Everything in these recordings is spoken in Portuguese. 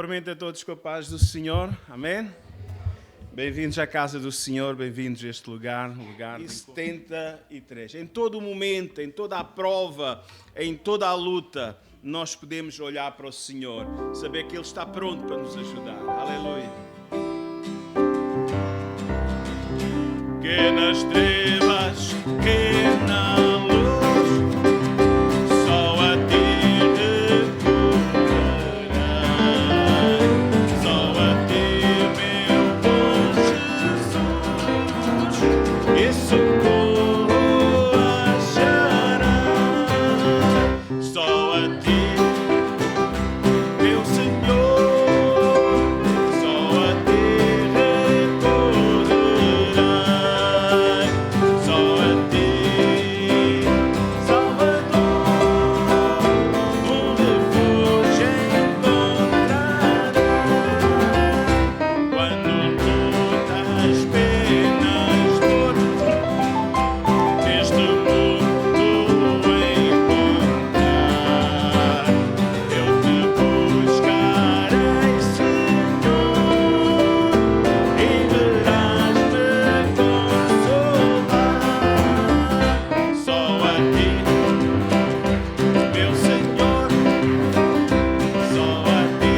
Cumprimento a todos com a paz do Senhor. Amém? Bem-vindos à casa do Senhor, bem-vindos a este lugar, lugar de 73. Em todo o momento, em toda a prova, em toda a luta, nós podemos olhar para o Senhor, saber que Ele está pronto para nos ajudar. Aleluia. Que nas trevas, que na luz, só a ti recorrerei. Só a ti, meu bom Jesus, e socorro acharei. Só a ti, meu Senhor, só a ti recorrerei. Só a ti, Salvador, um refúgio encontrarei. Quando lutas, penas, dor, neste mundo encontrar, eu te buscarei, Senhor, e verás me consolar. Só a ti, meu Senhor, só a ti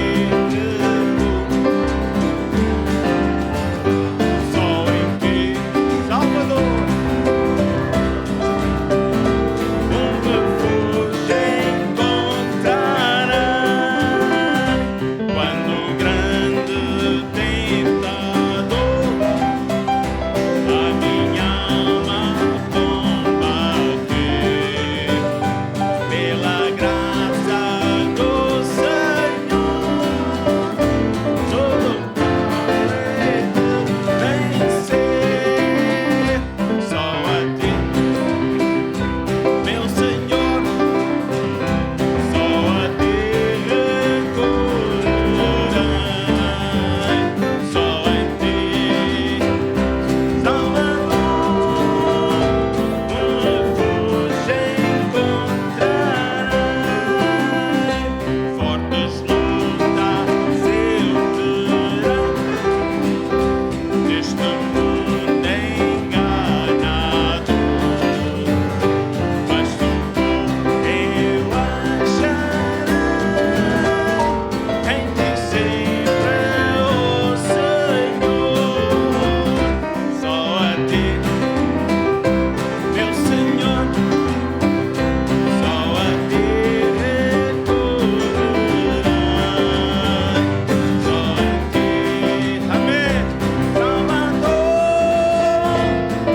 recorro. Só em ti, Salvador, um refúgio encontrarei. Quando o grande tentador a minha alma combater, pela graça do Senhor, todo poderei vencer. Só a ti, meu Senhor, só a ti recorrerei. Só em ti, Salvador, um refúgio encontrarei. Fortes lutas eu terei neste mundo enganado, mas socorro eu acharei em ti sempre, ó Senhor. Só a ti, meu Senhor, só a ti recorrerei. Só em ti, amém, Salvador, mais uma vez.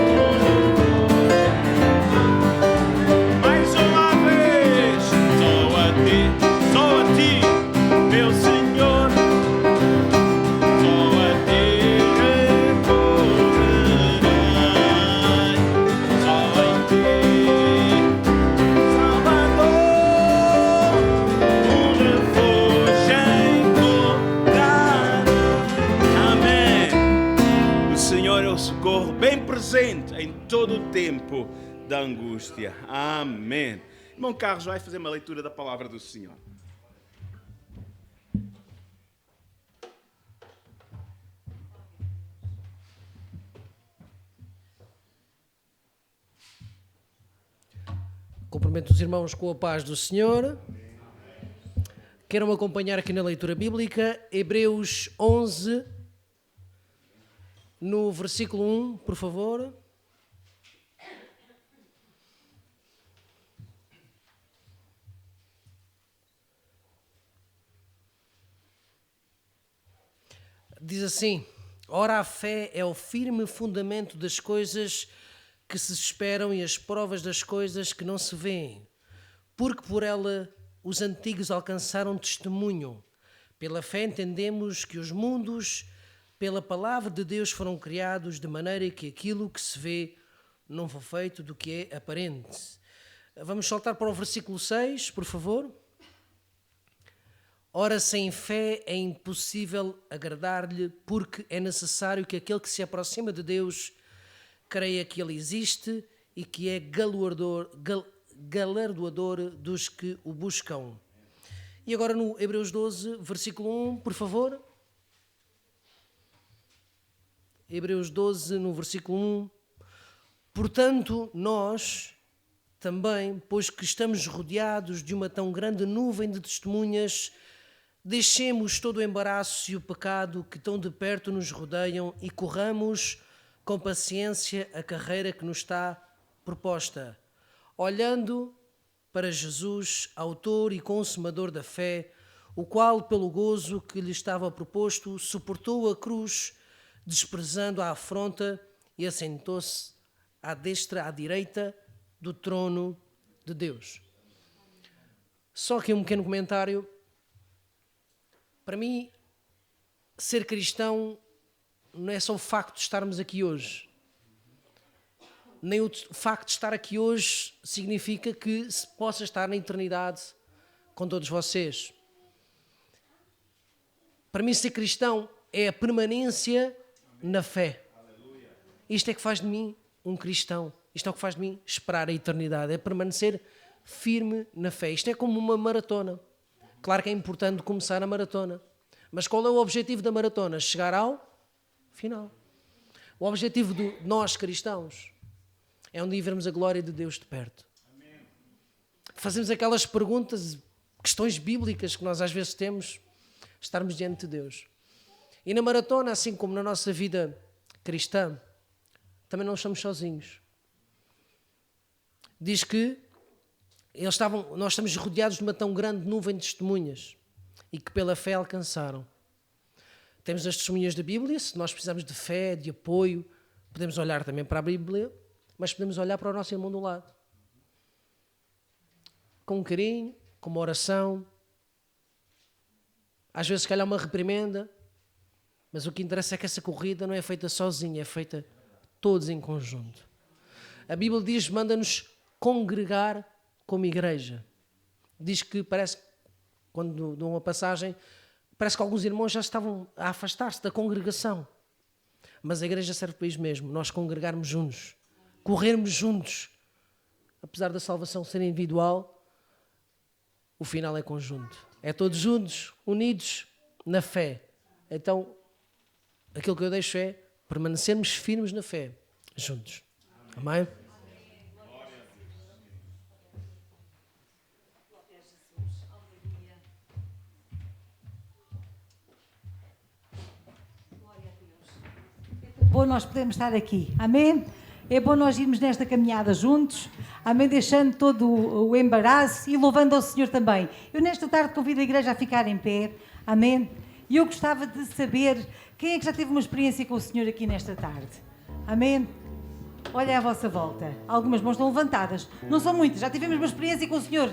Só a ti, meu Senhor, só a ti recorrerei. Só em ti, Salvador, um refúgio encontrarei. Amém. O Senhor é o socorro bem presente em todo o tempo da angústia. Amém. Irmão Carlos vai fazer uma leitura da palavra do Senhor. Cumprimento os irmãos com a paz do Senhor. Queiram acompanhar aqui na leitura bíblica, Hebreus 11, no versículo 1, por favor. Diz assim: ora, a fé é o firme fundamento das coisas que se esperam e as provas das coisas que não se veem, porque por ela os antigos alcançaram testemunho. Pela fé entendemos que os mundos, pela palavra de Deus, foram criados de maneira que aquilo que se vê não foi feito do que é aparente. Vamos saltar para o versículo 6, por favor. Ora, sem fé é impossível agradar-lhe, porque é necessário que aquele que se aproxima de Deus creia que Ele existe e que é galardoador dos que o buscam. E agora no Hebreus 12, versículo 1, por favor. Hebreus 12, no versículo 1. Portanto, nós também, pois que estamos rodeados de uma tão grande nuvem de testemunhas, deixemos todo o embaraço e o pecado que tão de perto nos rodeiam e corramos com paciência a carreira que nos está proposta, olhando para Jesus, autor e consumador da fé, o qual, pelo gozo que lhe estava proposto, suportou a cruz, desprezando a afronta, e assentou-se à destra, à direita do trono de Deus. Só aqui um pequeno comentário. Para mim, ser cristão não é só o facto de estarmos aqui hoje. Nem o facto de estar aqui hoje significa que se possa estar na eternidade com todos vocês. Para mim, ser cristão é a permanência na fé. Isto é que faz de mim um cristão. Isto é o que faz de mim esperar a eternidade. É permanecer firme na fé. Isto é como uma maratona. Claro que é importante começar a maratona. Mas qual é o objetivo da maratona? Chegar ao final. O objetivo de nós cristãos é um dia vermos a glória de Deus de perto. Amém. Fazemos aquelas perguntas, questões bíblicas que nós às vezes temos, estarmos diante de Deus. E na maratona, assim como na nossa vida cristã, também não estamos sozinhos. Diz que nós estamos rodeados de uma tão grande nuvem de testemunhas e que pela fé alcançaram. Temos as testemunhas da Bíblia, se nós precisamos de fé, de apoio, podemos olhar também para a Bíblia, mas podemos olhar para o nosso irmão do lado. Com um carinho, com uma oração, às vezes se calhar uma reprimenda, mas o que interessa é que essa corrida não é feita sozinha, é feita todos em conjunto. A Bíblia diz, manda-nos congregar como igreja. Diz que parece, quando dou uma passagem, parece que alguns irmãos já estavam a afastar-se da congregação. Mas a igreja serve para isso mesmo, nós congregarmos juntos, corrermos juntos. Apesar da salvação ser individual, o final é conjunto. É todos juntos, unidos na fé. Então, aquilo que eu deixo é permanecermos firmes na fé, juntos. Amém? Bom nós podemos estar aqui, amém? É bom nós irmos nesta caminhada juntos, amém? Deixando todo o embaraço e louvando ao Senhor também. Eu nesta tarde convido a igreja a ficar em pé, amém? E eu gostava de saber quem é que já teve uma experiência com o Senhor aqui nesta tarde, amém? Olha à vossa volta, algumas mãos estão levantadas, não são muitas, já tivemos uma experiência com o Senhor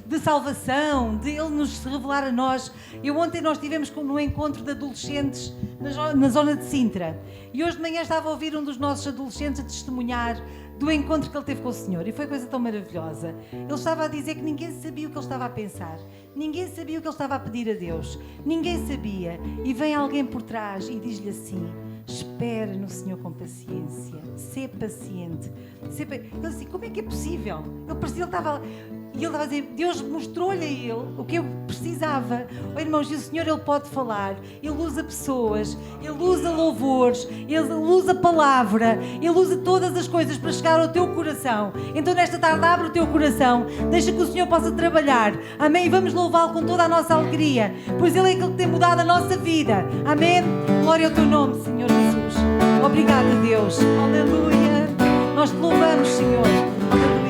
de salvação, de Ele nos revelar a nós. Ontem nós estivemos no encontro de adolescentes na zona de Sintra. E hoje de manhã estava a ouvir um dos nossos adolescentes a testemunhar do encontro que ele teve com o Senhor. E foi coisa tão maravilhosa. Ele estava a dizer que ninguém sabia o que ele estava a pensar. Ninguém sabia o que ele estava a pedir a Deus. Ninguém sabia. E vem alguém por trás e diz-lhe assim: espera no Senhor com paciência. Sê paciente. Ele disse: como é que é possível? Ele estava... E ele estava a dizer, Deus mostrou-lhe a ele o que eu precisava. Oh, irmãos, e o Senhor, Ele pode falar. Ele usa pessoas, Ele usa louvores, Ele usa palavra, Ele usa todas as coisas para chegar ao teu coração. Então nesta tarde abre o teu coração, deixa que o Senhor possa trabalhar. Amém? E vamos louvá-lo com toda a nossa alegria, pois Ele é aquele que tem mudado a nossa vida. Amém? Glória ao teu nome, Senhor Jesus. Obrigada, Deus. Aleluia. Nós te louvamos, Senhor. Aleluia.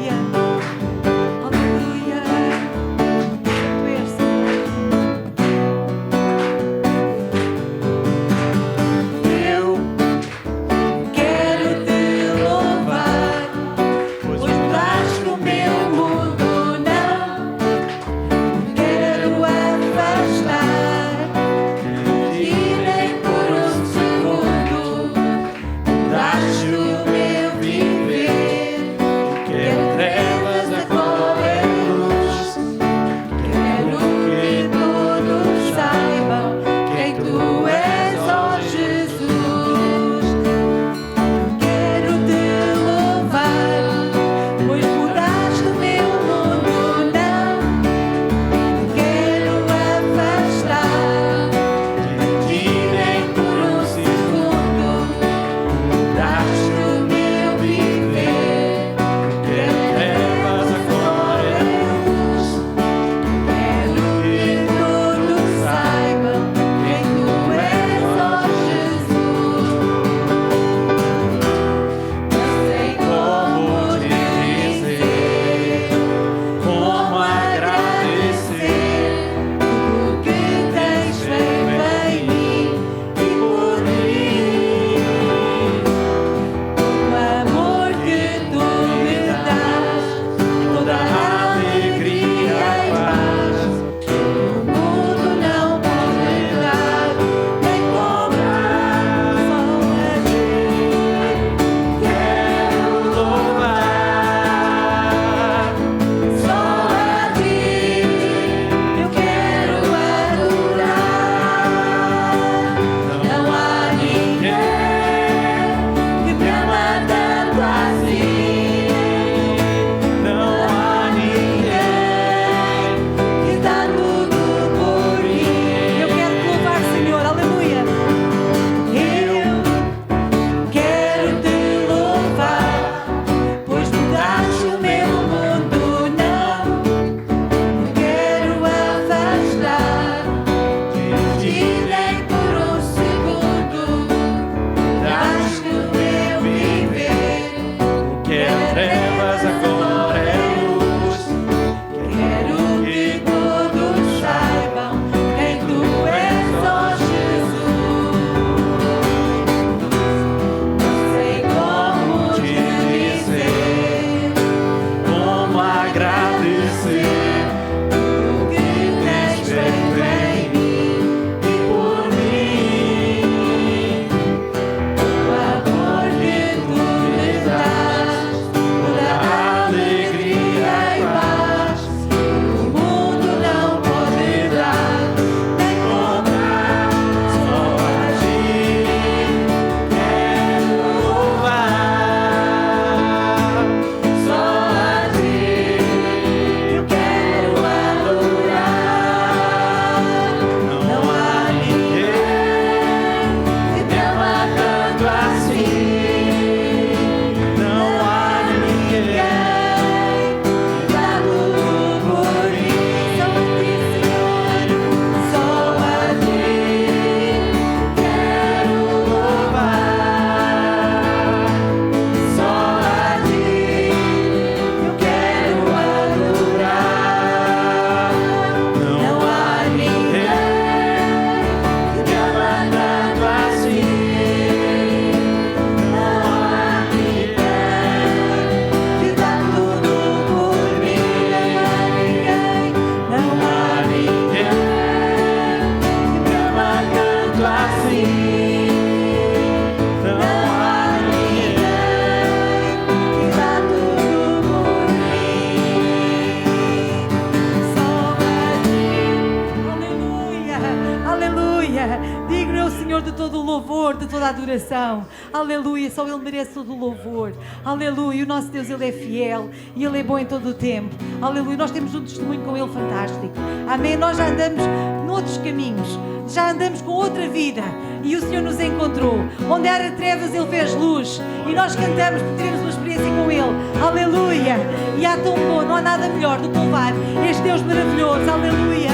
toda a adoração. Aleluia, só Ele merece todo o louvor. Aleluia, o nosso Deus, Ele é fiel e Ele é bom em todo o tempo. Aleluia, nós temos um testemunho com Ele fantástico. Amém, nós já andamos noutros caminhos, já andamos com outra vida e o Senhor nos encontrou. Onde era trevas, Ele fez luz e nós cantamos porque teremos uma experiência com Ele. Aleluia, e há tão bom, não há nada melhor do que louvar este Deus maravilhoso. Aleluia,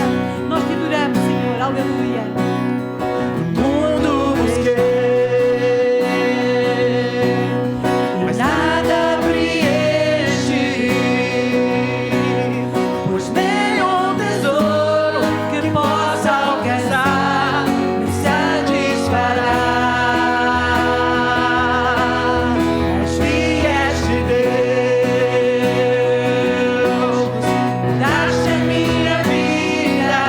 nós te adoramos, Senhor. Aleluia. Mundo busquei, mas nada preenche, pois nenhum tesouro que possa alcançar me satisfará. As vias de Deus, mudaste a minha vida.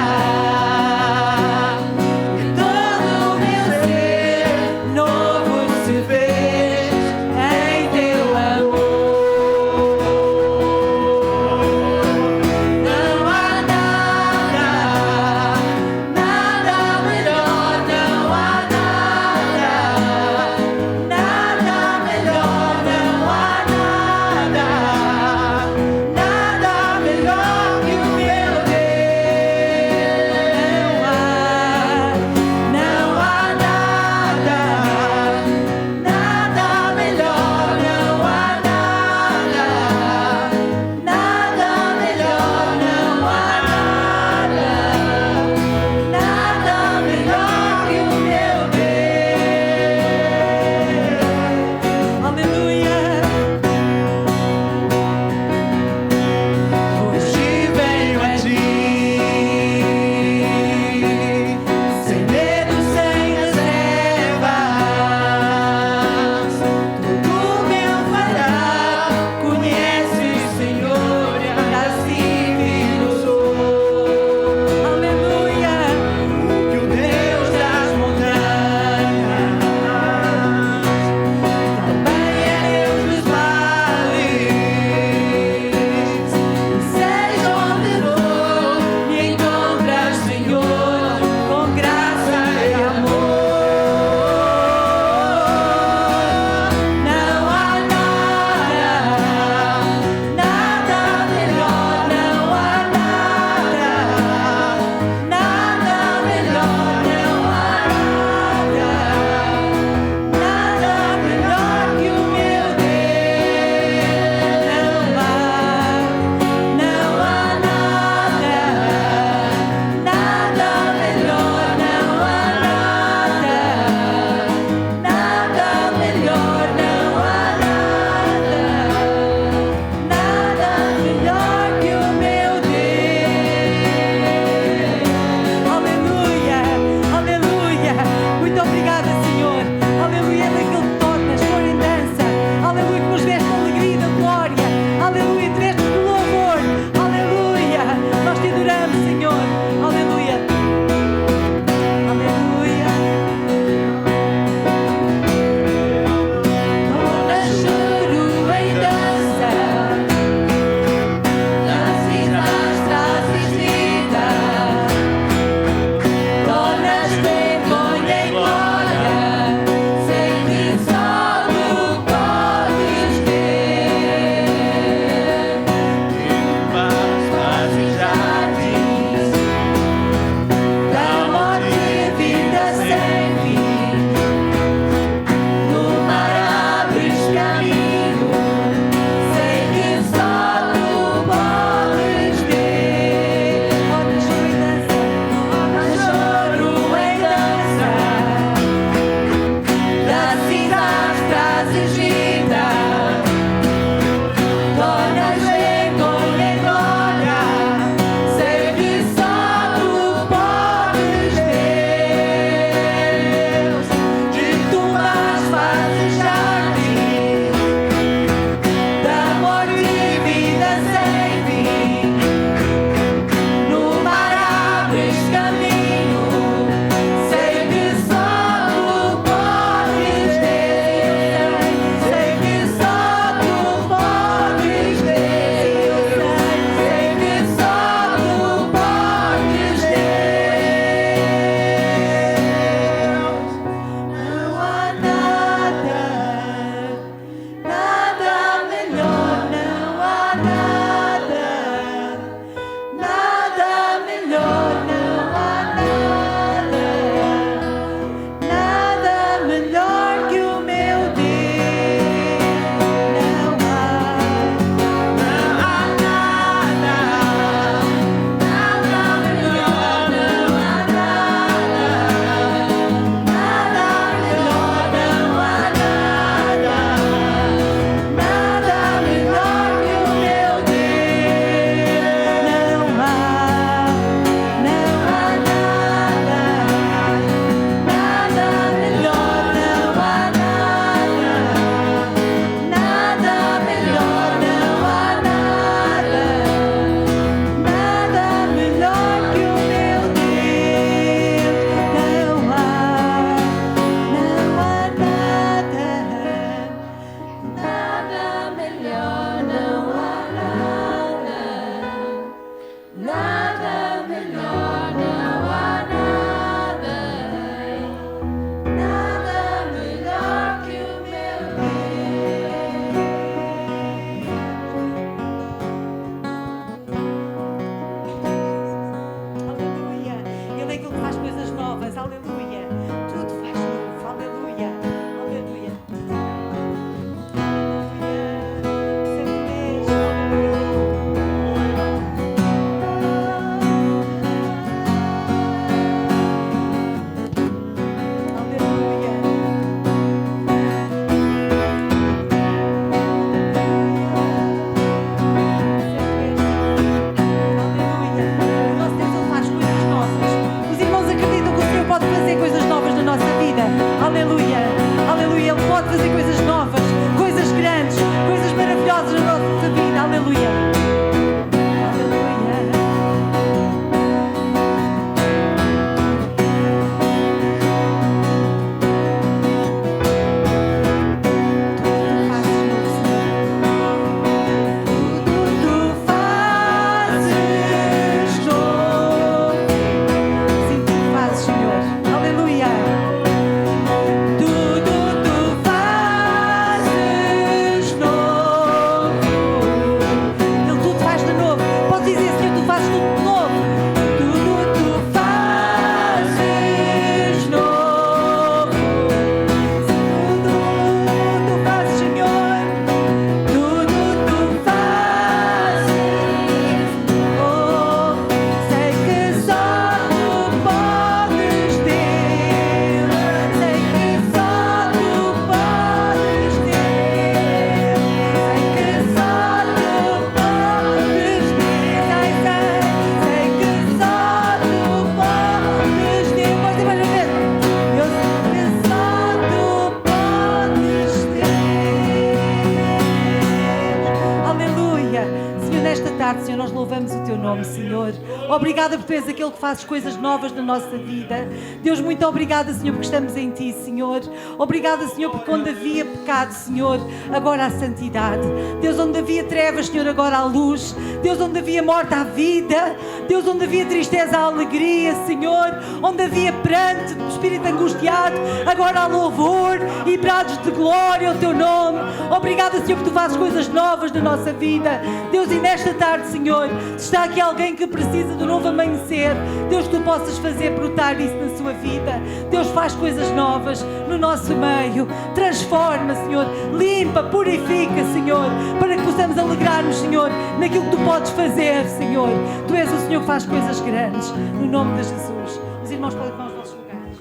louvamos o teu nome, Senhor. Obrigada por tu és aquele que fazes coisas novas na nossa vida. Deus, muito obrigada, Senhor, porque estamos em ti, Senhor. Obrigada, Senhor, porque onde havia pecado, Senhor, agora há santidade. Deus, onde havia trevas, Senhor, agora há luz. Deus, onde havia morte, há vida. Deus, onde havia tristeza, há alegria, Senhor. Onde havia pranto, espírito angustiado, agora há louvor e brados de glória ao teu nome. Obrigada, Senhor, porque tu fazes coisas novas na nossa vida. Deus, e nesta tarde, Senhor, se está aqui alguém que precisa do novo amanhecer, Deus, tu possas fazer brotar isso na sua vida. Deus, faz coisas novas no nosso meio. Transforma, Senhor. Limpa, purifica, Senhor, para que possamos alegrar-nos, Senhor, naquilo que tu podes fazer, Senhor. Tu és o Senhor que faz coisas grandes. No nome de Jesus. Os irmãos podem tomar os vossos lugares.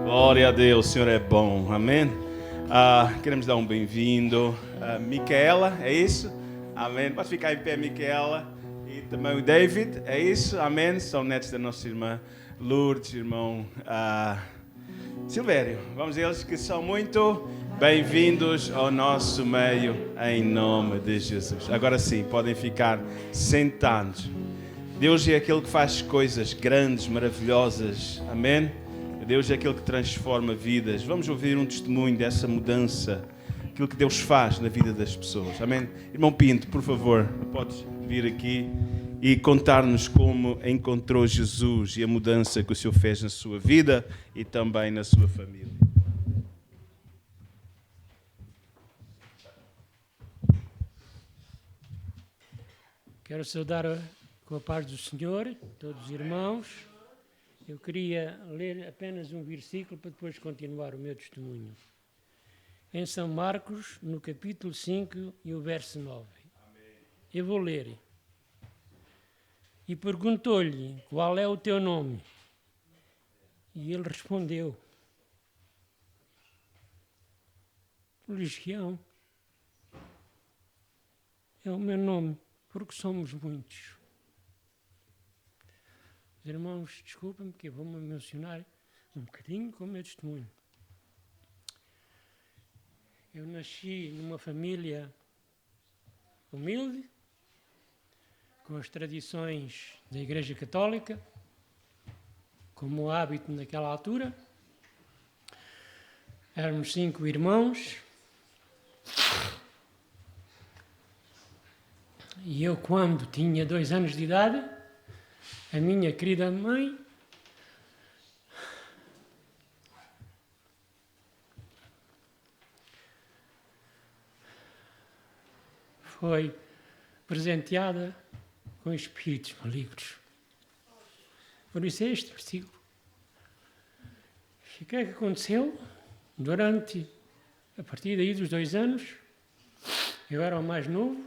Glória a Deus, o Senhor é bom. Amém? Queremos dar um bem-vindo a Micaela, é isso? Amém. Pode ficar em pé, Micaela. E também o David, é isso? Amém. São netos da nossa irmã Lourdes, irmão Silvério. Vamos a eles que são muito bem-vindos ao nosso meio, em nome de Jesus. Agora sim, podem ficar sentados. Deus é aquele que faz coisas grandes, maravilhosas. Amém? Deus é aquele que transforma vidas. Vamos ouvir um testemunho dessa mudança, aquilo que Deus faz na vida das pessoas. Amém? Irmão Pinto, por favor, podes vir aqui e contar-nos como encontrou Jesus e a mudança que o Senhor fez na sua vida e também na sua família. Quero saudar com a paz do Senhor, todos os irmãos. Eu queria ler apenas um versículo para depois continuar o meu testemunho. Em São Marcos, no capítulo 5 e o verso 9. Amém. Eu vou ler. E perguntou-lhe, qual é o teu nome? E ele respondeu, Legião. É o meu nome, porque somos muitos. Os irmãos, desculpem-me, que eu vou-me emocionar um bocadinho com o meu testemunho. Eu nasci numa família humilde, com as tradições da Igreja Católica, como hábito naquela altura. Éramos 5 irmãos. E eu, quando tinha 2 anos de idade, a minha querida mãe foi presenteada com espíritos malignos. Por isso é este versículo. E o que é que aconteceu? A partir daí dos 2 anos, eu era o mais novo,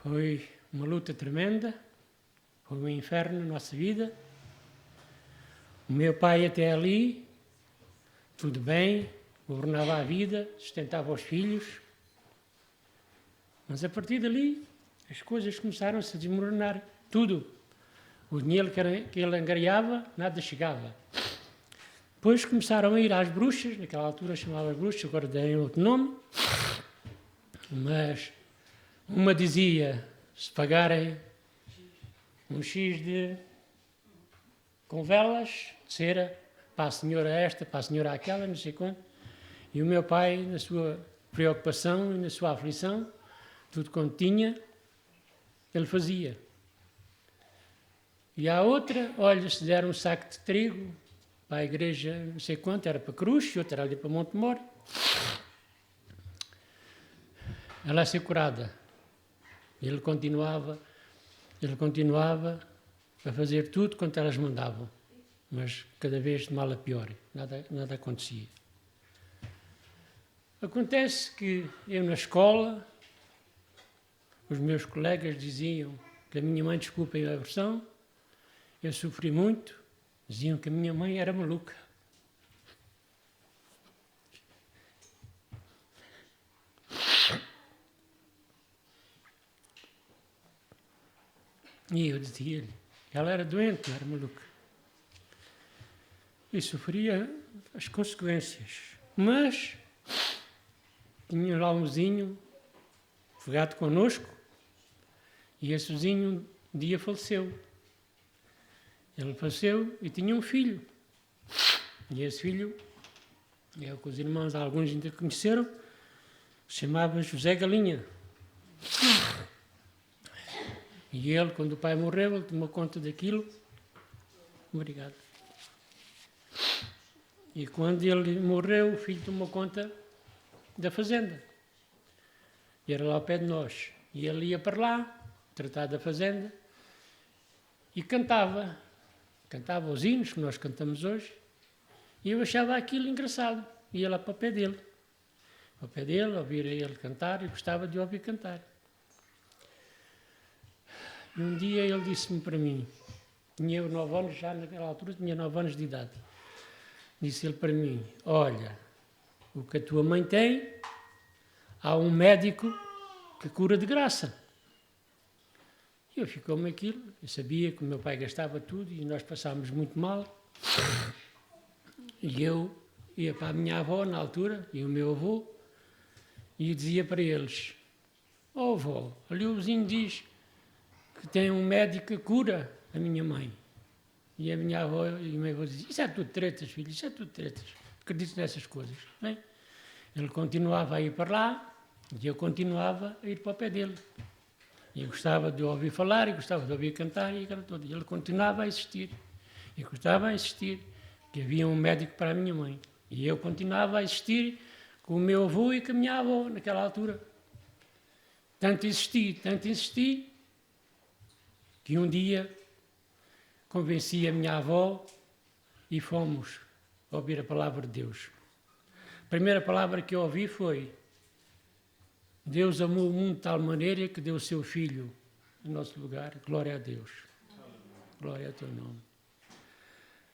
foi uma luta tremenda, foi um inferno na nossa vida. O meu pai até ali, tudo bem, governava a vida, sustentava os filhos, mas a partir dali as coisas começaram-se a desmoronar, tudo. O dinheiro que ele angariava, nada chegava. Depois começaram a ir às bruxas, naquela altura chamava bruxas, agora deem outro nome, mas uma dizia, se pagarem um X com velas, de cera, para a senhora esta, para a senhora aquela, não sei quanto. E o meu pai, na sua preocupação e na sua aflição, tudo quanto tinha, ele fazia. E à outra, olha, se der um saco de trigo para a igreja, não sei quanto, era para Cruz, outra era ali para Montemor. Ela ia ser curada. Ele continuava a fazer tudo quanto elas mandavam, mas cada vez de mal a pior, nada acontecia. Acontece que eu na escola, os meus colegas diziam que a minha mãe, desculpem a versão, eu sofri muito, diziam que a minha mãe era maluca. E eu dizia-lhe, ela era doente, não era maluca. E sofria as consequências. Mas tinha lá um vizinho refogado connosco, e esse vizinho um dia faleceu. Ele faleceu e tinha um filho. E esse filho, é o que os irmãos, alguns ainda conheceram, se chamava José Galinha. E ele, quando o pai morreu, ele tomou conta daquilo. Obrigado. E quando ele morreu, o filho tomou conta da fazenda. E era lá ao pé de nós. E ele ia para lá, tratar da fazenda, e cantava os hinos que nós cantamos hoje, e eu achava aquilo engraçado. Ia lá para o pé dele. Ao pé dele, ouvir ele cantar, e gostava de ouvir cantar. E um dia ele disse-me para mim, tinha eu 9 anos, já naquela altura tinha 9 anos de idade, disse ele para mim, olha, o que a tua mãe tem, há um médico que cura de graça. E eu ficou-me aquilo, eu sabia que o meu pai gastava tudo e nós passámos muito mal. E eu ia para a minha avó na altura, e o meu avô, e dizia para eles, ó avó, ali o vizinho diz que tem um médico que cura a minha mãe. E a minha avó e o meu avô diziam, isso é tudo tretas, filho, isso é tudo tretas. Acredito nessas coisas. Bem, ele continuava a ir para lá e eu continuava a ir para o pé dele. E eu gostava de ouvir falar, e gostava de ouvir cantar, e aquela toda. E ele continuava a insistir. E gostava a insistir que havia um médico para a minha mãe. E eu continuava a insistir com o meu avô e com a minha avó naquela altura. Tanto insisti, que um dia convenci a minha avó e fomos ouvir a palavra de Deus. A primeira palavra que eu ouvi foi: Deus amou o mundo de tal maneira que deu o seu Filho no nosso lugar. Glória a Deus. Glória ao teu nome.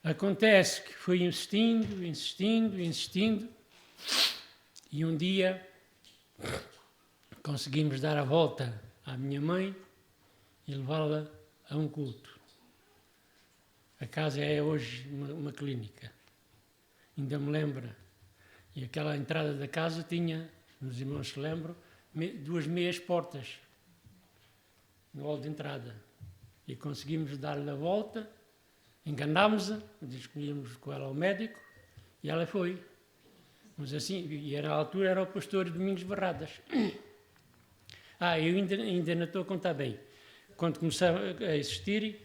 Acontece que fui insistindo, e um dia conseguimos dar a volta à minha mãe e levá-la a um culto. A casa é hoje uma clínica. Ainda me lembro. E aquela entrada da casa tinha, os irmãos se lembram, 2 meias portas no hall de entrada. E conseguimos dar-lhe a volta, enganámos-a, escolhíamos com ela ao médico, e ela foi. Mas assim, e na altura era o pastor Domingos Barradas. Eu ainda não estou a contar bem. Quando começava a existir,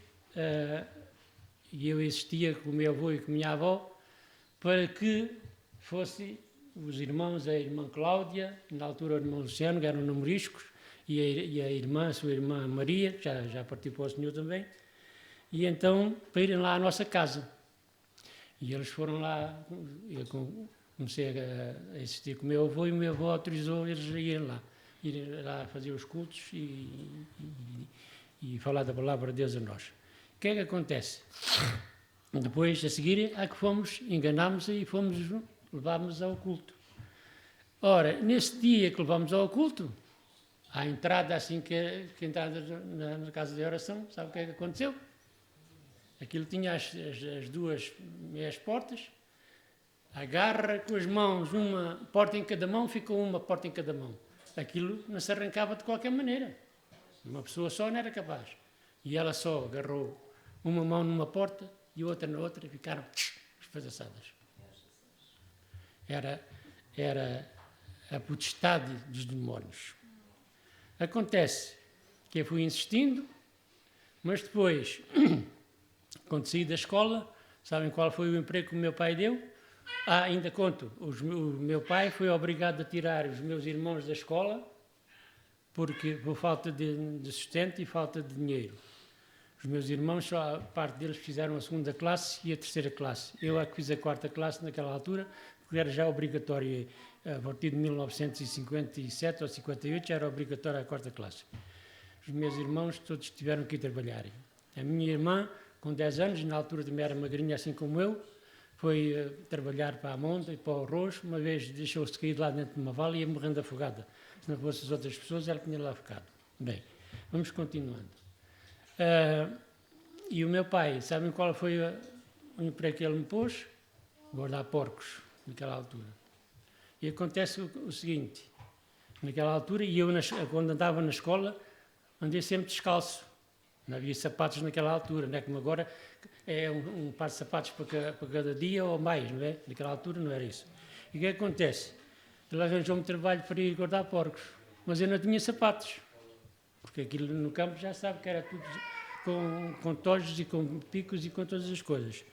e eu existia com o meu avô e com a minha avó, para que fosse os irmãos, a irmã Cláudia, na altura o irmão Luciano, que eram namoriscos, e a sua irmã Maria, que já partiu para o Senhor também, e então para irem lá à nossa casa. E eles foram lá, eu comecei a existir com o meu avô, e o meu avô autorizou eles a irem lá fazer os cultos e falar da palavra de Deus a nós. O que é que acontece? Depois, a seguir, enganámos e levámos ao culto. Ora, nesse dia que levámos ao culto, à entrada, assim que entrada na casa de oração, sabe o que é que aconteceu? Aquilo tinha as 2 meias portas, agarra com as mãos, uma porta em cada mão, ficou uma porta em cada mão. Aquilo não se arrancava de qualquer maneira. Uma pessoa só não era capaz. E ela só agarrou uma mão numa porta e outra na outra, e ficaram espedaçadas. Era a potestade dos demónios. Acontece que eu fui insistindo, mas depois, quando saí da escola, sabem qual foi o emprego que o meu pai deu? Ainda conto, o meu pai foi obrigado a tirar os meus irmãos da escola por falta de sustento e falta de dinheiro. Os meus irmãos, só a parte deles fizeram a 2ª classe e a 3ª classe. Eu é que fiz a 4ª classe naquela altura, porque era já obrigatório, a partir de 1957 ou 58 já era obrigatório a 4ª classe. Os meus irmãos todos tiveram que ir trabalhar. A minha irmã, com 10 anos, na altura também era magrinha assim como eu, foi trabalhar para a monta e para o arroz. Uma vez deixou-se cair lá dentro de uma vala e ia morrendo afogada. Se não fossem as outras pessoas, ela tinha lá ficado. Bem, vamos continuando. E o meu pai, sabem qual foi o emprego que ele me pôs? Guardar porcos, naquela altura. E acontece o seguinte, naquela altura, e eu, quando andava na escola, andei sempre descalço. Não havia sapatos naquela altura, não é como agora, é um par de sapatos para cada dia ou mais, não é? Naquela altura não era isso. E o que acontece? Ele arranjou-me trabalho para ir guardar porcos, mas eu não tinha sapatos, porque aquilo no campo já sabe que era tudo com tojos e com picos e com todas as coisas.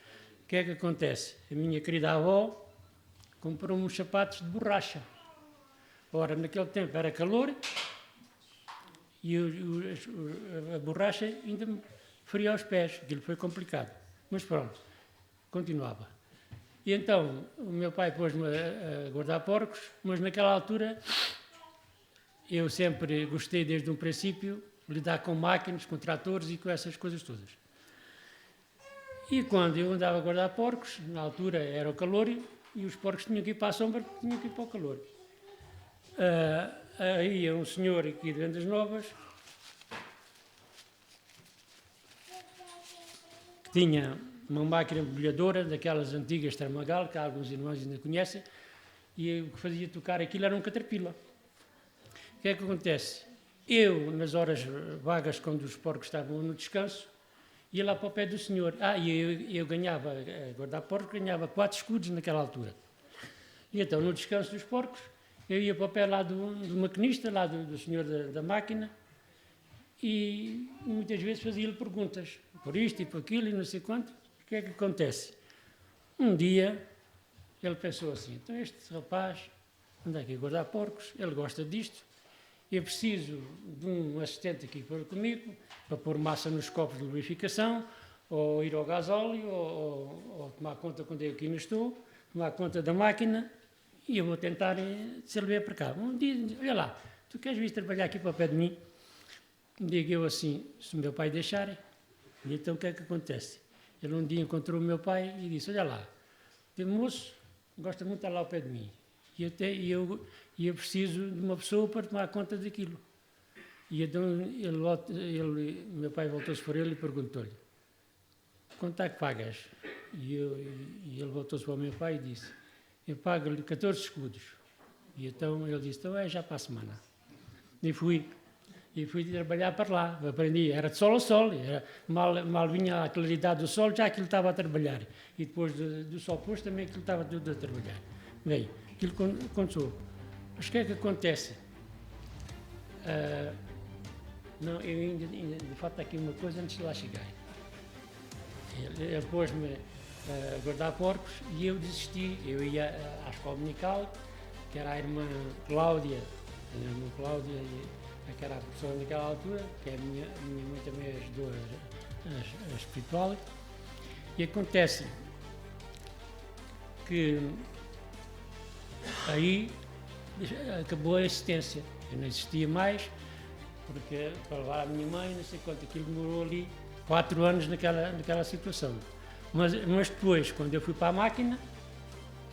O que é que acontece? A minha querida avó comprou-me uns sapatos de borracha. Ora, naquele tempo era calor e a borracha ainda me feria os pés. Aquilo foi complicado. Mas pronto, continuava. E então, o meu pai pôs-me a guardar porcos, mas naquela altura eu sempre gostei, desde um princípio, de lidar com máquinas, com tratores e com essas coisas todas. E quando eu andava a guardar porcos, na altura era o calor e os porcos tinham que ir para a sombra, tinham que ir para o calor. Aí um senhor aqui de Vendas Novas que tinha uma máquina mergulhadora daquelas antigas Tramagal, que alguns irmãos ainda conhecem, e o que fazia tocar aquilo era um caterpillar. O que é que acontece? Eu, nas horas vagas, quando os porcos estavam no descanso, ia lá para o pé do senhor. E eu ganhava, a guardar porcos, ganhava 4 escudos naquela altura. E então, no descanso dos porcos, eu ia para o pé lá do maquinista, lá do senhor da máquina, e muitas vezes fazia-lhe perguntas, por isto e por aquilo e não sei quanto. O que é que acontece? Um dia, ele pensou assim, então este rapaz anda aqui a guardar porcos, ele gosta disto, eu preciso de um assistente aqui comigo, para pôr massa nos copos de lubrificação, ou ir ao gasóleo, ou tomar conta quando eu aqui não estou, tomar conta da máquina, e eu vou tentar servir para cá. Um dia, olha lá, tu queres vir trabalhar aqui para o pé de mim? Digo eu assim, se o meu pai deixar, e então o que é que acontece? Ele um dia encontrou o meu pai e disse, olha lá, o moço gosta muito de estar lá ao pé de mim, e eu preciso de uma pessoa para tomar conta daquilo. E então meu pai voltou-se para ele e perguntou-lhe, quanto é que pagas? E ele voltou-se para o meu pai e disse, eu pago-lhe 14 escudos. E então ele disse, então é já para a semana. E fui trabalhar para lá, aprendi, era de sol a sol, mal vinha a claridade do sol, já aquilo estava a trabalhar. E depois do sol posto também aquilo estava tudo a trabalhar. Bem, aquilo aconteceu. Mas o que é que acontece? Não, eu ainda de facto aqui uma coisa antes de lá chegar. Ele pôs-me a guardar porcos e eu desisti. Eu ia à escola dominical, que era a irmã Cláudia, que era a professora naquela altura, que a minha mãe também ajudou a espiritual. E acontece que aí acabou a assistência. Eu não existia mais, porque para levar a minha mãe, não sei quanto, aquilo demorou ali 4 anos naquela situação. Mas depois, quando eu fui para a máquina,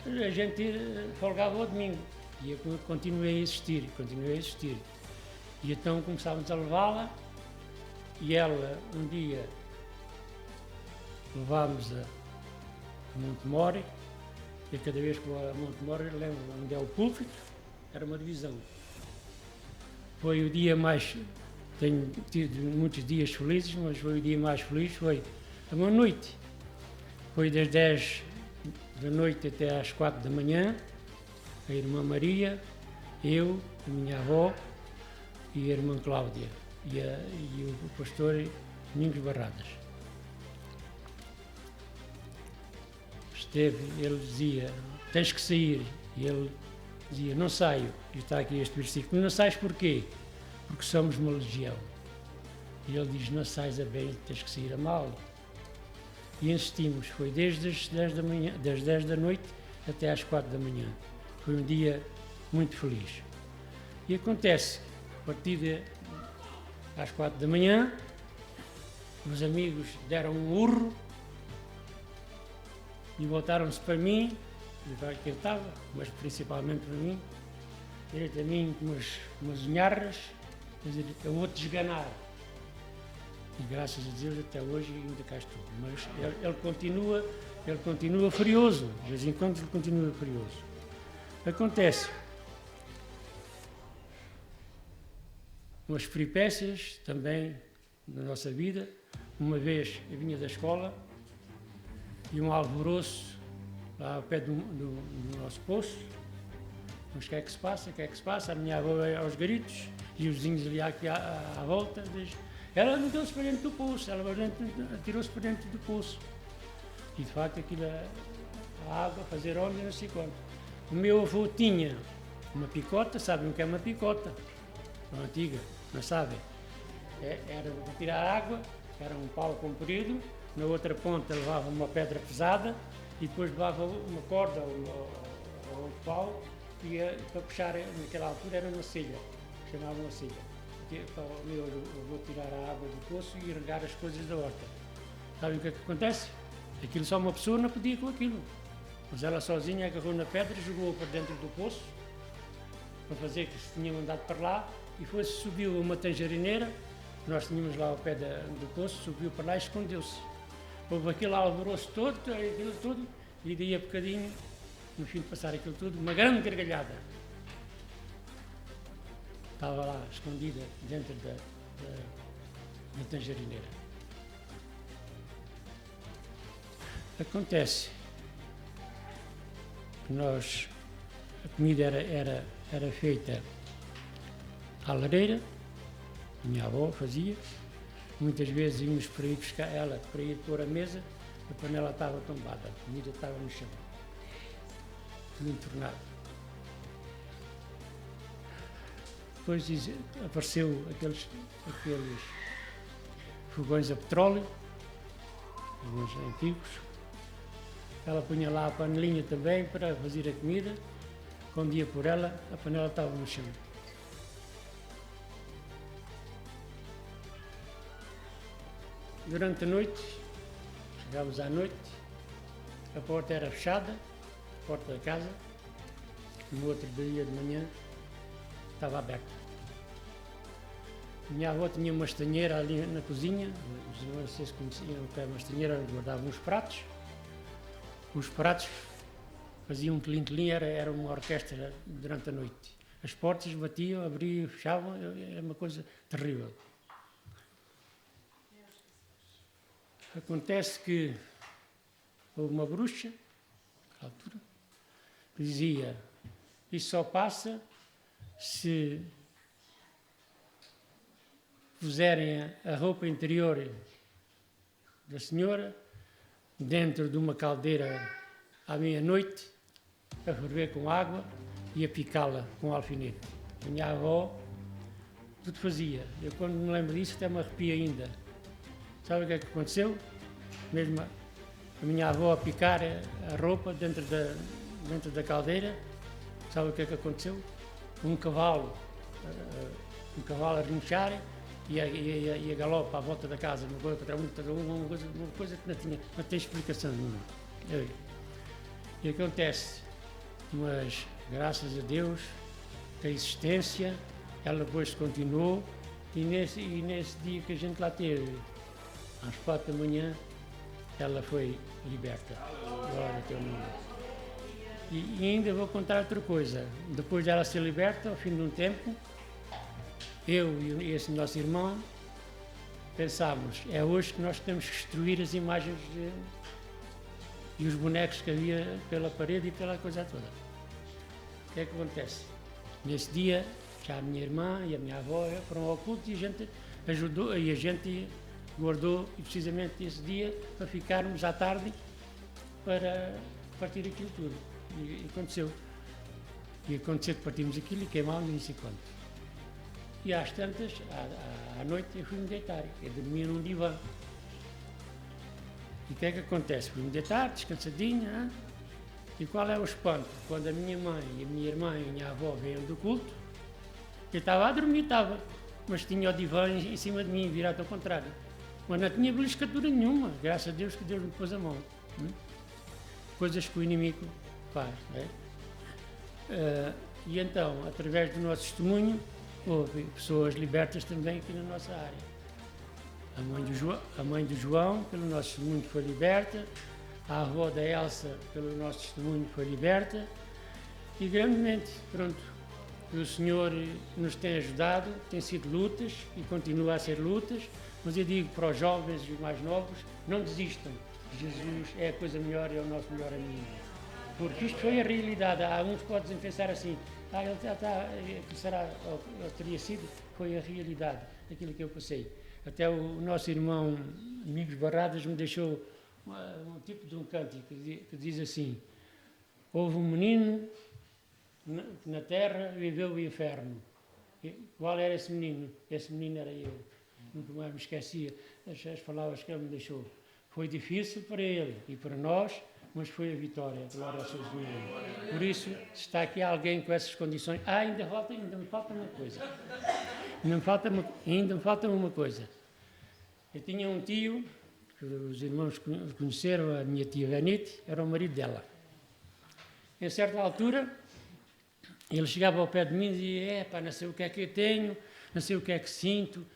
a gente folgava ao domingo. E eu continuei a existir. E então começávamos a levá-la, e ela, um dia, levámos a Montemor, e cada vez que vou a Montemor, lembro onde é o púlpito, era uma divisão. Foi o dia mais, tenho tido muitos dias felizes, mas foi o dia mais feliz, foi a uma noite. Foi das 10 da noite até às 4 da manhã, a irmã Maria, eu, a minha avó e a irmã Cláudia e o pastor Domingos Barradas. Ele dizia, tens que sair, e ele dizia, não saio, e está aqui este versículo, não sais porquê? Porque somos uma legião. E ele diz, não sais a bem, tens que sair a mal. E insistimos, foi desde as 10 da noite até às 4 da manhã. Foi um dia muito feliz. E acontece, a partir às 4 da manhã, os amigos deram um urro e voltaram-se para mim, para quem estava, mas principalmente para mim, direito a mim com umas unharras, quer dizer, eu vou-te esganar. E graças a Deus até hoje ainda cá estou. Mas ele continua furioso, de vez em quando ele continua furioso. Acontece umas peripécias também na nossa vida. Uma vez eu vinha da escola e um alvoroço lá ao pé do nosso poço. Mas o que é que se passa? O que é que se passa? A minha avó é aos gritos e os vizinhos ali aqui à volta. Ela meteu-se para dentro do poço, ela atirou-se para dentro do poço. E de facto aquilo, a água, fazer onda, não sei quanto. O meu avô tinha uma picota, sabem o que é uma picota? Uma antiga, não sabem? Era para tirar água, era um pau comprido, na outra ponta levava uma pedra pesada e depois levava uma corda ou um pau e para puxar, naquela altura era uma cilha, chamavam uma cilha. O meu avô tirar a água do poço e regar as coisas da horta. Sabem o que é que acontece? Aquilo só uma pessoa não podia com aquilo. Mas ela sozinha agarrou na pedra, jogou-a para dentro do poço, para fazer que se tinha mandado para lá, e subiu a uma tangerineira, nós tínhamos lá ao pé do poço, subiu para lá e escondeu-se. Houve aquele alvoroço todo, aquilo tudo, e daí a bocadinho, no fim de passar aquilo tudo, uma grande gargalhada. Estava lá, escondida, dentro da tangerineira. Acontece que a comida era feita à lareira, a minha avó fazia, muitas vezes íamos para ir buscar ela, para ir pôr a mesa, a panela estava tombada, a comida estava no chão, tudo entornado. Depois apareceu aqueles fogões a petróleo, alguns antigos. Ela punha lá a panelinha também para fazer a comida. Quando ia por ela, a panela estava no chão. Durante a noite, chegámos à noite, a porta era fechada, a porta da casa. No outro dia de manhã, estava aberta. Minha avó tinha uma estanheira ali na cozinha, não sei se conheciam o que é uma estanheira, guardavam os pratos. Os pratos faziam um tlim-tlim, era uma orquestra durante a noite. As portas batiam, abriam, fechavam, era uma coisa terrível. Acontece que houve uma bruxa, à altura, que dizia: isso só passa se puserem a roupa interior da senhora dentro de uma caldeira à meia-noite, a ferver com água e a picá-la com alfinete. A minha avó tudo fazia. Eu, quando me lembro disso, até me arrepio ainda. Sabe o que é que aconteceu? Mesmo a minha avó a picar a roupa dentro da caldeira, sabe o que é que aconteceu? Um cavalo a rinchar e a galope à volta da casa, uma coisa que não tem explicação nenhuma. E acontece, mas graças a Deus, a existência, ela depois continuou, e nesse dia que a gente lá teve, às 4 da manhã, ela foi liberta. Glória ao teu nome. E ainda vou contar outra coisa. Depois dela ser liberta, ao fim de um tempo, eu e esse nosso irmão pensámos: é hoje que nós temos que destruir as imagens e os bonecos que havia pela parede e pela coisa toda. O que é que acontece? Nesse dia, já a minha irmã e a minha avó foram ao culto e a gente ajudou, e a gente guardou, e precisamente esse dia, para ficarmos à tarde para partir aquilo tudo. E aconteceu. E aconteceu que partimos aquilo e queimámos não sei quanto. E às tantas, à noite, eu fui-me deitar. Eu dormia num divã. E o que é que acontece? Fui-me deitar, descansadinha. Hein? E qual é o espanto? Quando a minha mãe e a minha irmã e a minha avó vêm do culto, eu estava a dormir, mas tinha o divã em cima de mim, virado ao contrário. Mas não tinha beliscatura nenhuma, graças a Deus que Deus me pôs a mão. Coisas que o inimigo faz. E então, através do nosso testemunho, houve pessoas libertas também aqui na nossa área. A mãe do João, pelo nosso testemunho, foi liberta. A avó da Elsa, pelo nosso testemunho, foi liberta. E grandemente, pronto. O Senhor nos tem ajudado, tem sido lutas e continua a ser lutas, mas eu digo para os jovens e os mais novos, não desistam. Jesus é a coisa melhor, é o nosso melhor amigo. Porque isto foi a realidade. Há uns que podem pensar assim, ele já está, que será, ou teria sido, foi a realidade, aquilo que eu passei. Até o nosso irmão Amigos Barradas me deixou um tipo de um cântico que diz assim: houve um menino que na terra viveu o inferno. E qual era esse menino? Esse menino era eu. Nunca mais me esquecia as palavras que ele me deixou. Foi difícil para ele e para nós, mas foi a vitória. Glória ao seu nome. Por isso, se está aqui alguém com essas condições... ainda me falta uma coisa. Ainda me falta uma coisa. Eu tinha um tio, que os irmãos conheceram, a minha tia Benite, era o marido dela. Em certa altura, ele chegava ao pé de mim e dizia: não sei o que é que eu tenho, não sei o que é que sinto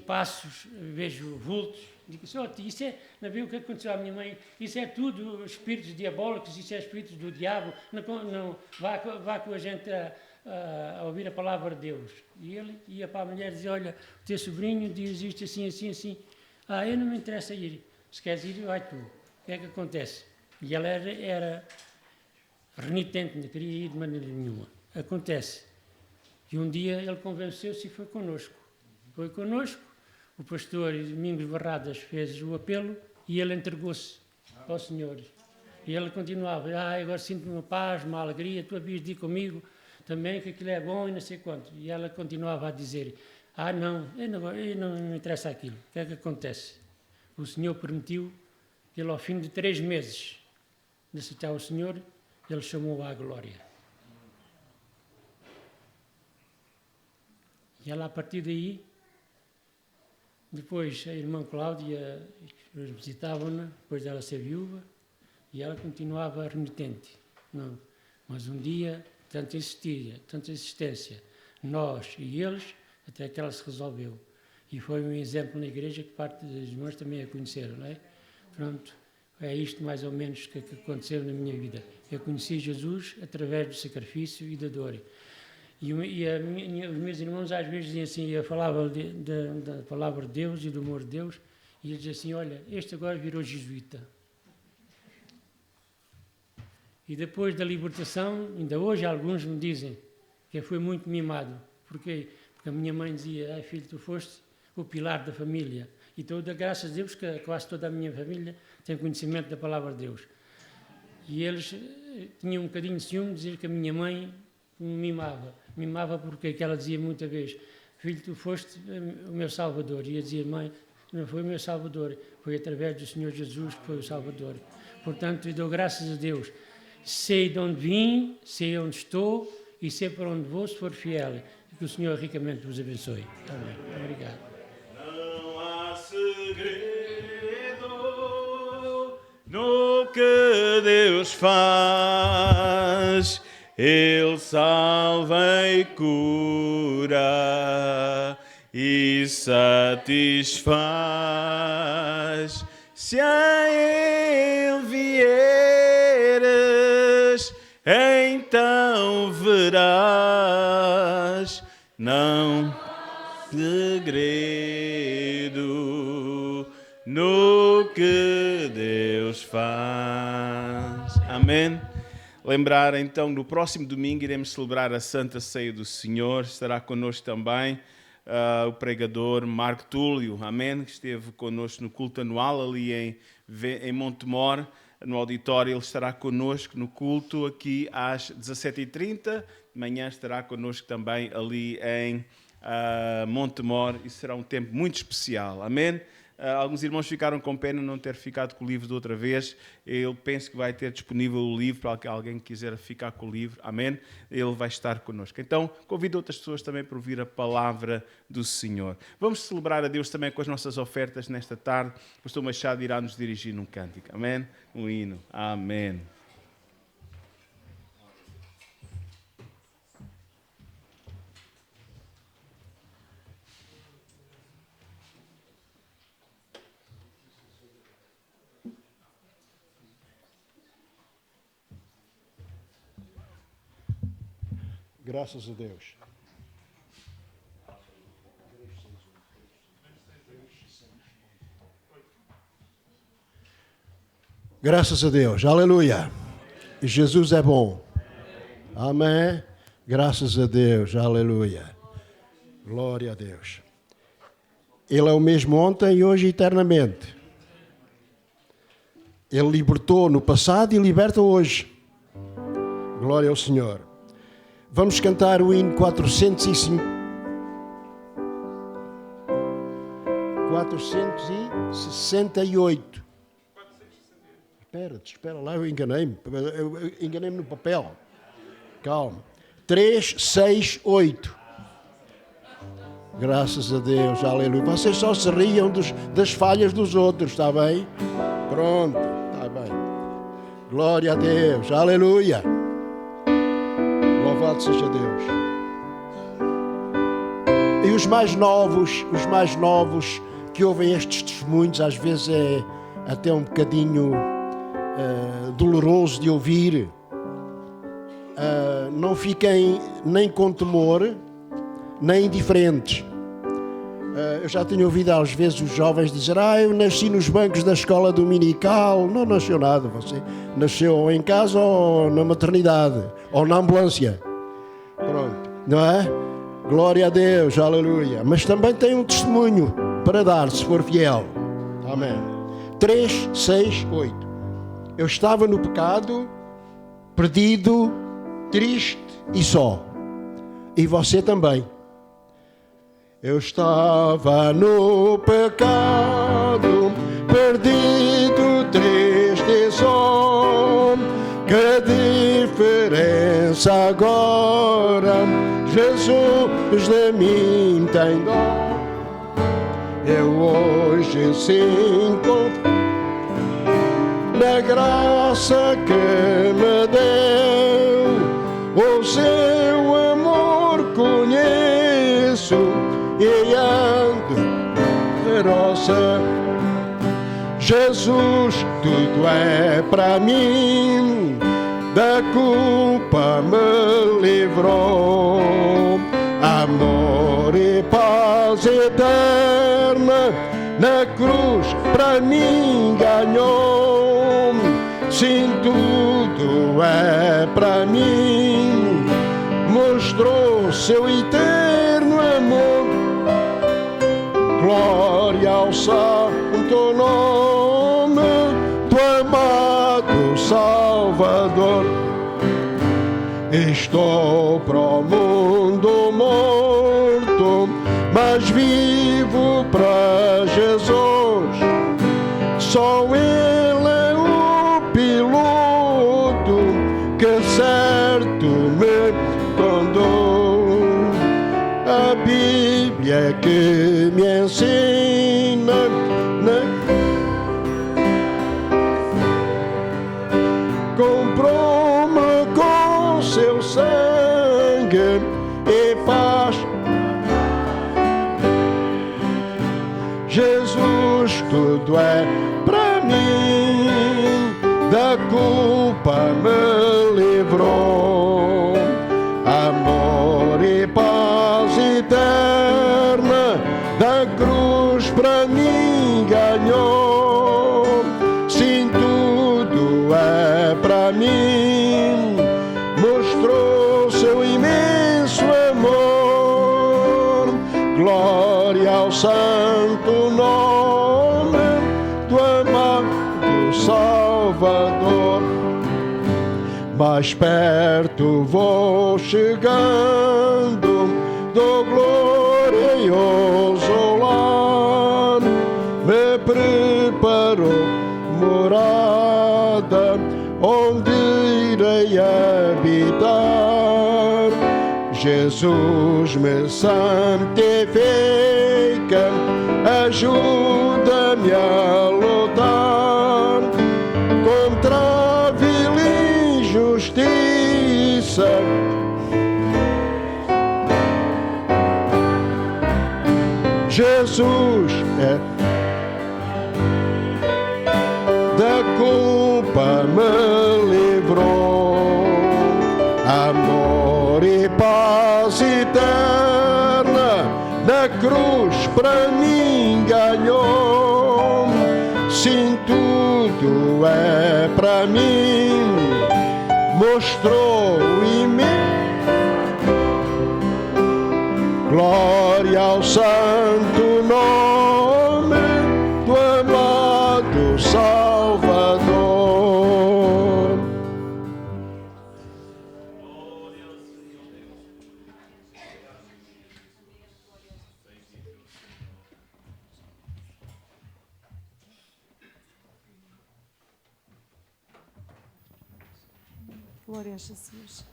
passos, vejo vultos. Digo: isso é, não viu o que aconteceu à minha mãe? Isso é tudo espíritos diabólicos, isso é espíritos do diabo, não vá com a gente a ouvir a palavra de Deus. E ele ia para a mulher e dizia: olha, o teu sobrinho diz isto assim, assim, assim. Eu não me interessa ir. Se queres ir, vai tu. O que é que acontece? E ela era renitente, não queria ir de maneira nenhuma. Acontece que um dia ele convenceu-se e foi connosco. O pastor Domingos Barradas fez o apelo e ele entregou-se ao Senhor. E ele continuava: agora sinto uma paz, uma alegria, tu havias de ir comigo também, que aquilo é bom e não sei quanto. E ela continuava a dizer: não me interessa aquilo. O que é que acontece? O Senhor permitiu que ele, ao fim de 3 meses de aceitar o Senhor, ele chamou-a à glória. E ela, a partir daí, depois a irmã Cláudia, eles visitavam-na, depois dela ser viúva, e ela continuava renitente. Não. Mas um dia, tanta insistência, nós e eles, até que ela se resolveu. E foi um exemplo na igreja que parte dos irmãos também a conheceram, não é? Pronto, é isto mais ou menos que aconteceu na minha vida. Eu conheci Jesus através do sacrifício e da dor. E os meus irmãos às vezes diziam assim, eu falava da palavra de Deus e do amor de Deus, e eles diziam assim: olha, este agora virou jesuíta. E depois da libertação, ainda hoje alguns me dizem que eu fui muito mimado. Porquê? Porque a minha mãe dizia: filho, tu foste o pilar da família. E graças a Deus que quase toda a minha família tem conhecimento da palavra de Deus. E eles tinham um bocadinho de ciúme de dizer que a minha mãe me mimava. Mimava porque ela dizia muita vez: filho, tu foste o meu Salvador. E eu dizia: mãe, não foi o meu Salvador, foi através do Senhor Jesus que foi o Salvador. Portanto, eu dou graças a Deus. Sei de onde vim, sei onde estou e sei para onde vou, se for fiel. E que o Senhor ricamente vos abençoe. Amém. Obrigado. Não há segredo no que Deus faz. Ele salva e cura e satisfaz. Se a Ele vieres, então verás. Não segredo no que Deus faz. Amém. Lembrar então, no próximo domingo iremos celebrar a Santa Ceia do Senhor. Estará connosco também o pregador Marco Túlio, amém, que esteve connosco no culto anual ali em Montemor, no auditório. Ele estará connosco no culto aqui às 17h30. De manhã estará connosco também ali em Montemor e será um tempo muito especial, amém. Alguns irmãos ficaram com pena não ter ficado com o livro de outra vez. Eu penso que vai ter disponível o livro para que alguém quiser ficar com o livro. Amém? Ele vai estar connosco. Então, convido outras pessoas também para ouvir a palavra do Senhor. Vamos celebrar a Deus também com as nossas ofertas nesta tarde. O pastor Machado irá nos dirigir num cântico. Amém? Um hino. Amém. Graças a Deus. Graças a Deus. Aleluia. Jesus é bom. Amém. Graças a Deus. Aleluia. Glória a Deus. Ele é o mesmo ontem, hoje e eternamente. Ele libertou no passado e liberta hoje. Glória ao Senhor. Vamos cantar o hino 468. Espera lá, eu enganei-me no papel. Calma. 368. Graças a Deus, aleluia. Vocês só se riam das falhas dos outros, está bem? Pronto, está bem. Glória a Deus, aleluia. Louvado seja Deus. E os mais novos que ouvem estes testemunhos, às vezes é até um bocadinho doloroso de ouvir. Não fiquem nem com temor, nem indiferentes. Eu já tenho ouvido às vezes os jovens dizer: eu nasci nos bancos da escola dominical. Não nasceu nada, você nasceu ou em casa ou na maternidade, ou na ambulância. Pronto, não é? Glória a Deus, aleluia. Mas também tem um testemunho para dar, se for fiel. Amém. 368. Eu estava no pecado, perdido, triste e só. E você também. Eu estava no pecado, perdido, triste e só. Que diferença agora Jesus de mim tem dó. Eu hoje sinto na graça que me deu, o seu amor conheço e ando roça. Jesus, tudo é para mim, da culpa me livrou. Amor e paz eterna na cruz para mim ganhou. Sim, tudo é para mim, mostrou seu eterno amor. Glória ao santo nome do amado Salvador. Estou para o mundo morto, mas vivo para Jesus. Só Ele é o piloto que certo me conduz. A Bíblia que me ensina comprou-me com seu sangue e paz. Jesus, tudo é para mim, da culpa me livrou. Amor e paz eterna da cruz para mim ganhou. Sim, tudo é para mim, mostrou seu imenso amor. Glória ao santo nome do amado Salvador. Mais perto vou chegando do glorioso lar. Me preparou morada onde irei habitar. Jesus me santifica, ajuda-me a lutar contra a vil injustiça. Jesus é da culpa me livrou. Amor e paz cruz para mim ganhou. Sim, tudo é para mim. Mostrou imenso. Glória ao santo nome do amado Salvador. Glória a Jesus.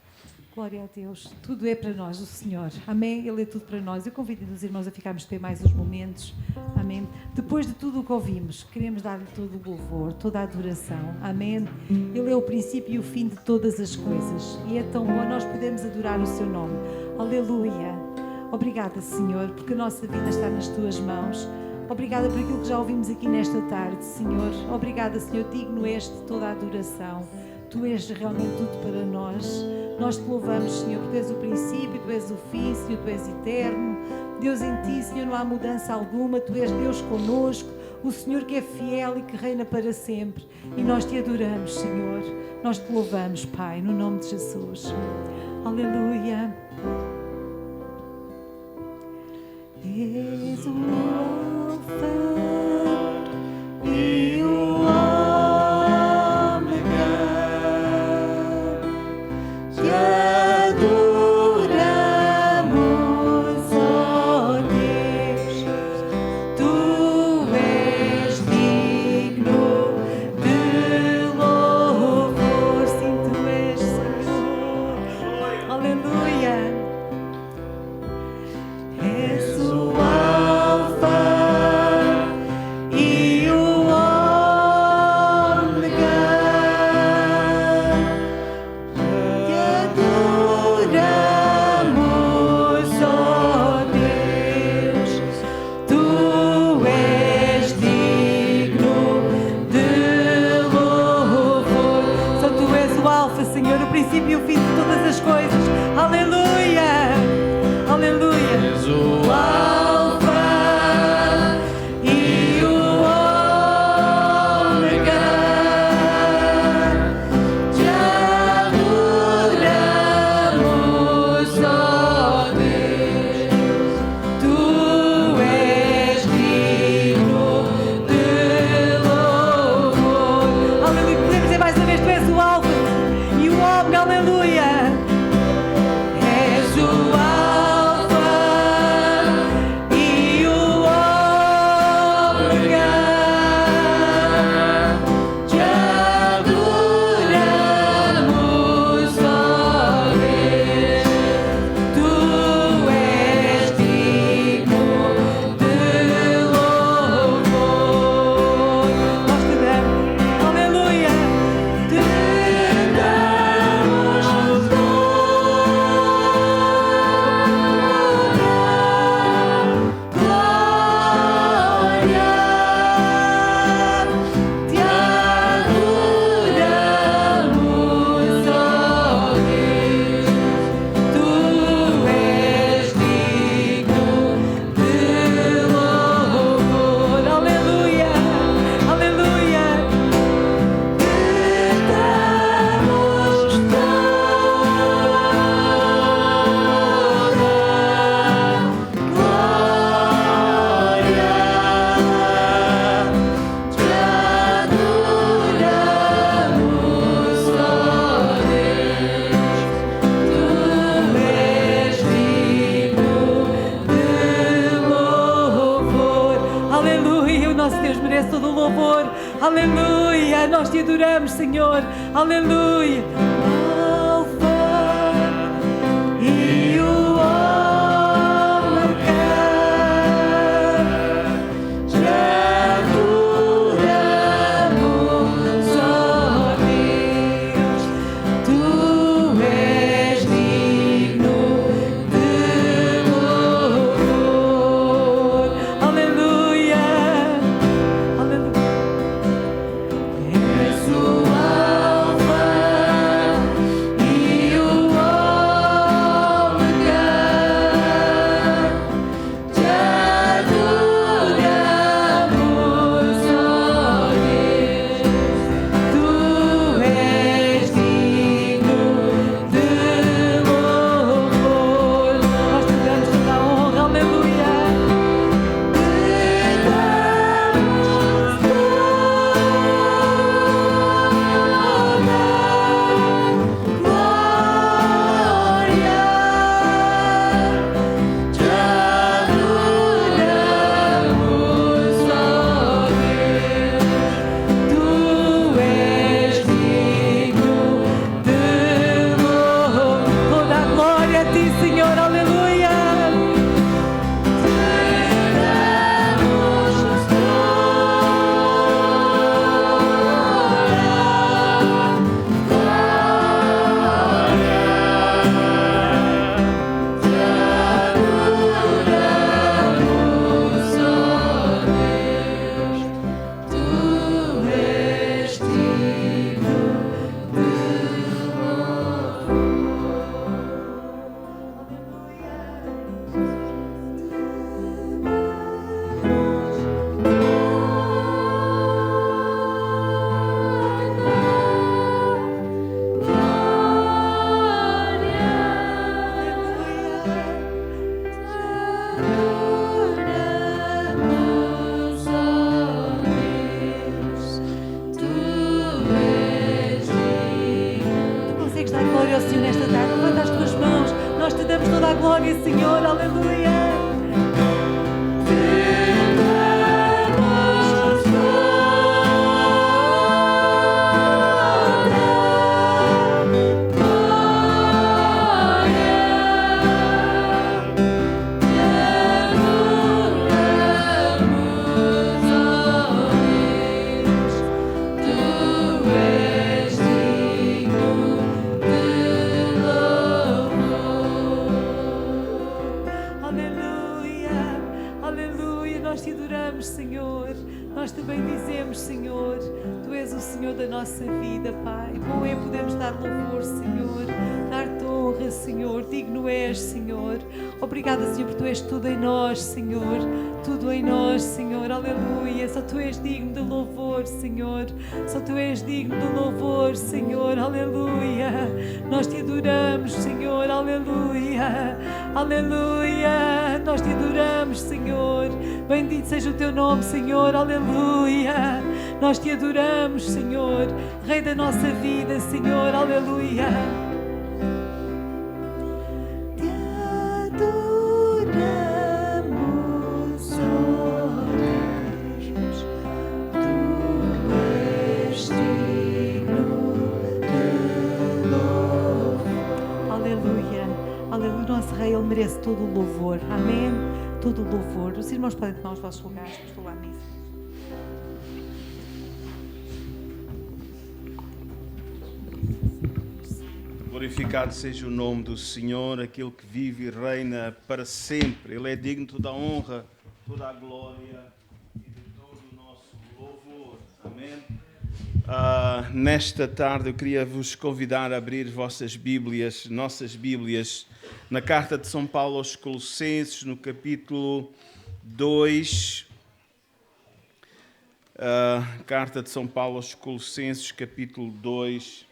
Glória a Deus. Tudo é para nós, o Senhor. Amém? Ele é tudo para nós. Eu convido os irmãos a ficarmos de pé mais uns momentos. Amém? Depois de tudo o que ouvimos, queremos dar-lhe todo o louvor, toda a adoração. Amém? Ele é o princípio e o fim de todas as coisas. E é tão bom nós podermos adorar o seu nome. Aleluia. Obrigada, Senhor, porque a nossa vida está nas tuas mãos. Obrigada por aquilo que já ouvimos aqui nesta tarde, Senhor. Obrigada, Senhor. Digno és de toda a adoração. Tu és realmente tudo para nós. Nós te louvamos, Senhor, porque Tu és o princípio, Tu és o fim, Senhor, Tu és eterno. Deus, em Ti, Senhor, não há mudança alguma. Tu és Deus conosco, o Senhor que é fiel e que reina para sempre. E nós Te adoramos, Senhor. Nós Te louvamos, Pai, no nome de Jesus. Aleluia. És o Alfa e o Aleluia, nós Te adoramos, Senhor. Aleluia. Alfa e o Ômega, te adoramos, ó Deus. Tu és digno de louvor. Aleluia. Aleluia. És o Alfa Senhor, aleluia. Nossa vida, Pai. Bom é podermos dar louvor, Senhor, dar-te honra, Senhor. Digno és, Senhor. Obrigada, Senhor, porque Tu és tudo em nós, Senhor. Tudo em nós, Senhor. Aleluia. Só Tu és digno de louvor, Senhor. Só Tu és digno de louvor, Senhor. Aleluia. Nós Te adoramos, Senhor. Aleluia. Aleluia. Nós Te adoramos, Senhor. Bendito seja o Teu nome, Senhor. Aleluia. Nós Te adoramos, Senhor, Rei da nossa vida, Senhor, aleluia. Te adoramos, ó Deus, Tu és digno de louvor. Aleluia, aleluia, nosso Rei, Ele merece todo o louvor, amém? Todo o louvor. Os irmãos podem tomar os vossos lugares, estou lá nisso. Glorificado seja o nome do Senhor, aquele que vive e reina para sempre. Ele é digno de toda a honra, toda a glória e de todo o nosso louvor. Amém? Nesta tarde eu queria vos convidar a abrir vossas Bíblias, nossas Bíblias, na carta de São Paulo aos Colossenses, no capítulo 2. Carta de São Paulo aos Colossenses, capítulo 2.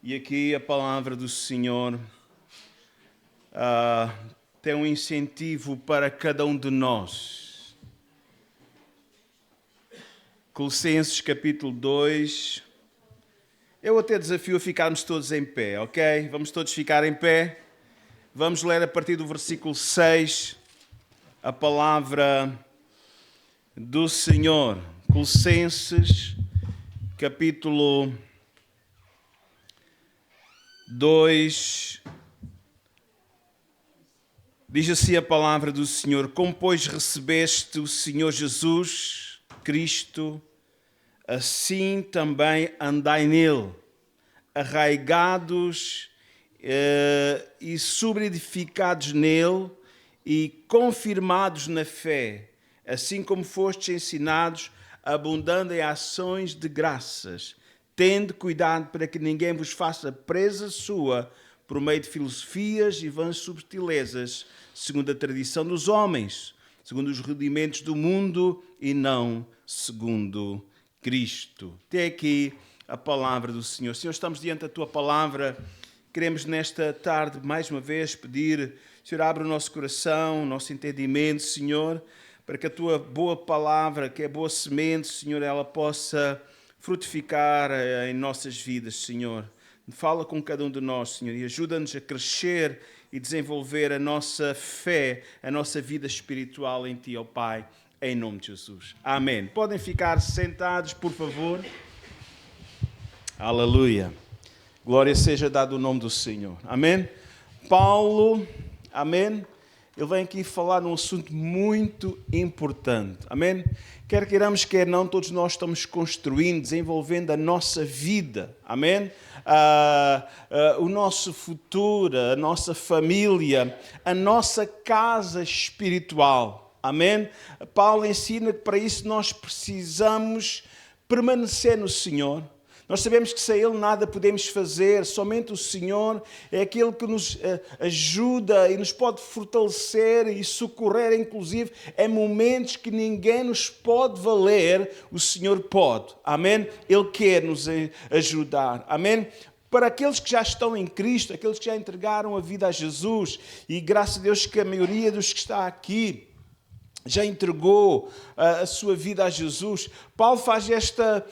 E aqui a palavra do Senhor tem um incentivo para cada um de nós. Colossenses capítulo 2. Eu até desafio a ficarmos todos em pé, ok? Vamos todos ficar em pé. Vamos ler a partir do versículo 6 a palavra do Senhor. Colossenses capítulo 2, diz assim a palavra do Senhor: como pois recebeste o Senhor Jesus Cristo, assim também andai nele, arraigados e sobreedificados nele e confirmados na fé, assim como fostes ensinados, abundando em ações de graças. Tende cuidado para que ninguém vos faça presa sua por meio de filosofias e vãs subtilezas, segundo a tradição dos homens, segundo os rudimentos do mundo e não segundo Cristo. Até aqui a palavra do Senhor. Senhor, estamos diante da Tua palavra. Queremos nesta tarde, mais uma vez, pedir, Senhor, abre o nosso coração, o nosso entendimento, Senhor, para que a Tua boa palavra, que é boa semente, Senhor, ela possa frutificar em nossas vidas, Senhor. Fala com cada um de nós, Senhor, e ajuda-nos a crescer e desenvolver a nossa fé, a nossa vida espiritual em Ti, ó Pai, em nome de Jesus. Amém. Podem ficar sentados, por favor. Aleluia. Glória seja dada o nome do Senhor. Amém. Paulo, amém, ele vem aqui falar num assunto muito importante. Amém? Quer queiramos, quer não, todos nós estamos construindo, desenvolvendo a nossa vida. Amém? O nosso futuro, a nossa família, a nossa casa espiritual. Amém? Paulo ensina que para isso nós precisamos permanecer no Senhor. Nós sabemos que sem Ele nada podemos fazer, somente o Senhor é aquele que nos ajuda e nos pode fortalecer e socorrer, inclusive, em momentos que ninguém nos pode valer, o Senhor pode. Amém? Ele quer nos ajudar. Amém? Para aqueles que já estão em Cristo, aqueles que já entregaram a vida a Jesus, e graças a Deus que a maioria dos que está aqui já entregou a sua vida a Jesus, Paulo faz esta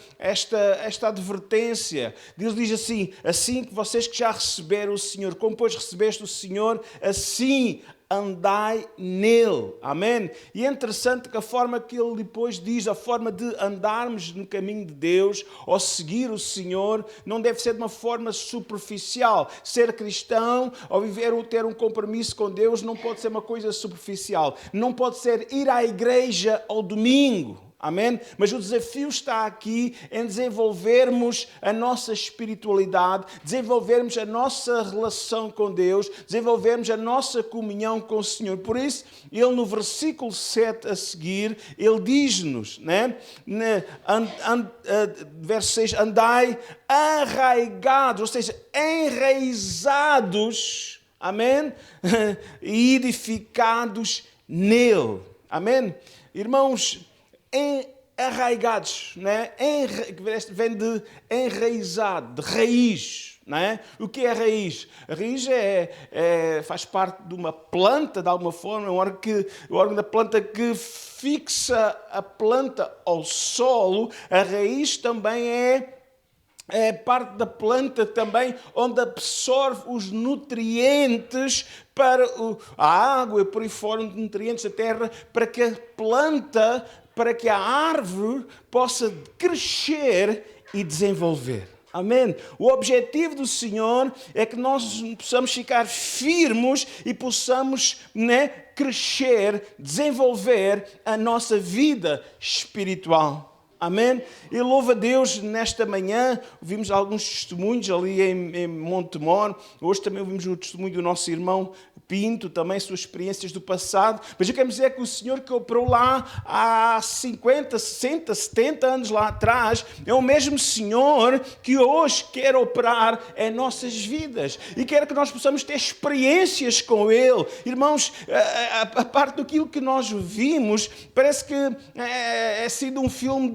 advertência. Deus diz assim: assim que vocês que já receberam o Senhor, como pois recebeste o Senhor, assim andai nele. Amém? E é interessante que a forma que ele depois diz, a forma de andarmos no caminho de Deus, ou seguir o Senhor, não deve ser de uma forma superficial. Ser cristão, ou viver ou ter um compromisso com Deus, não pode ser uma coisa superficial. Não pode ser ir à igreja ao domingo. Amém? Mas o desafio está aqui em desenvolvermos a nossa espiritualidade, desenvolvermos a nossa relação com Deus, desenvolvermos a nossa comunhão com o Senhor. Por isso, ele no versículo 7 a seguir, ele diz-nos, né? Verso 6, andai arraigados, ou seja, enraizados, amém? E edificados nele. Amém? Irmãos, arraigados, né? Vem de enraizado, de raiz. Não é? O que é a raiz? A raiz faz parte de uma planta, de alguma forma, o órgão da planta que fixa a planta ao solo. A raiz também é parte da planta também onde absorve os nutrientes para a água e por aí fora, os nutrientes da terra, para que a planta, para que a árvore possa crescer e desenvolver. Amém? O objetivo do Senhor é que nós possamos ficar firmes e possamos, né, crescer, desenvolver a nossa vida espiritual. Amém? E louva a Deus nesta manhã. Ouvimos alguns testemunhos ali em Montemor. Hoje também ouvimos o testemunho do nosso irmão Pinto, também suas experiências do passado. Mas eu quero dizer que o Senhor que operou lá há 50, 60, 70 anos lá atrás é o mesmo Senhor que hoje quer operar em nossas vidas. E quer que nós possamos ter experiências com Ele. Irmãos, a parte daquilo que nós vimos parece que é sido um filme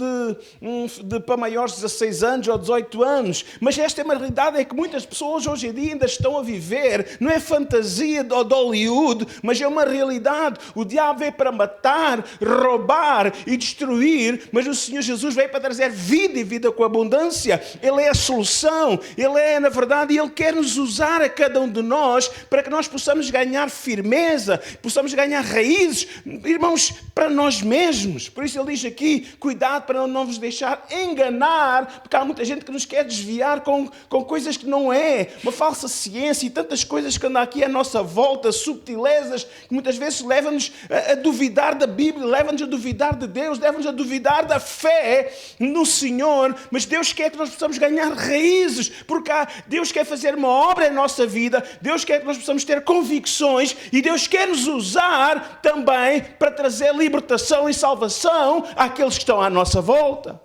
para maiores de 16 anos ou 18 anos. Mas esta é uma realidade, é que muitas pessoas hoje em dia ainda estão a viver. Não é fantasia de Hollywood, mas é uma realidade. O diabo veio para matar, roubar e destruir, mas o Senhor Jesus veio para trazer vida e vida com abundância. Ele é a solução. Ele é, na verdade, Ele quer nos usar a cada um de nós para que nós possamos ganhar firmeza, possamos ganhar raízes, irmãos, para nós mesmos. Por isso Ele diz aqui, cuidado para não vos deixar enganar, porque há muita gente que nos quer desviar com coisas que não é, uma falsa ciência e tantas coisas que andam aqui à nossa volta, subtilezas, que muitas vezes levam-nos a duvidar da Bíblia, levam-nos a duvidar de Deus, levam-nos a duvidar da fé no Senhor. Mas Deus quer que nós possamos ganhar raízes, porque Deus quer fazer uma obra em nossa vida, Deus quer que nós possamos ter convicções e Deus quer nos usar também para trazer libertação e salvação àqueles que estão à nossa volta.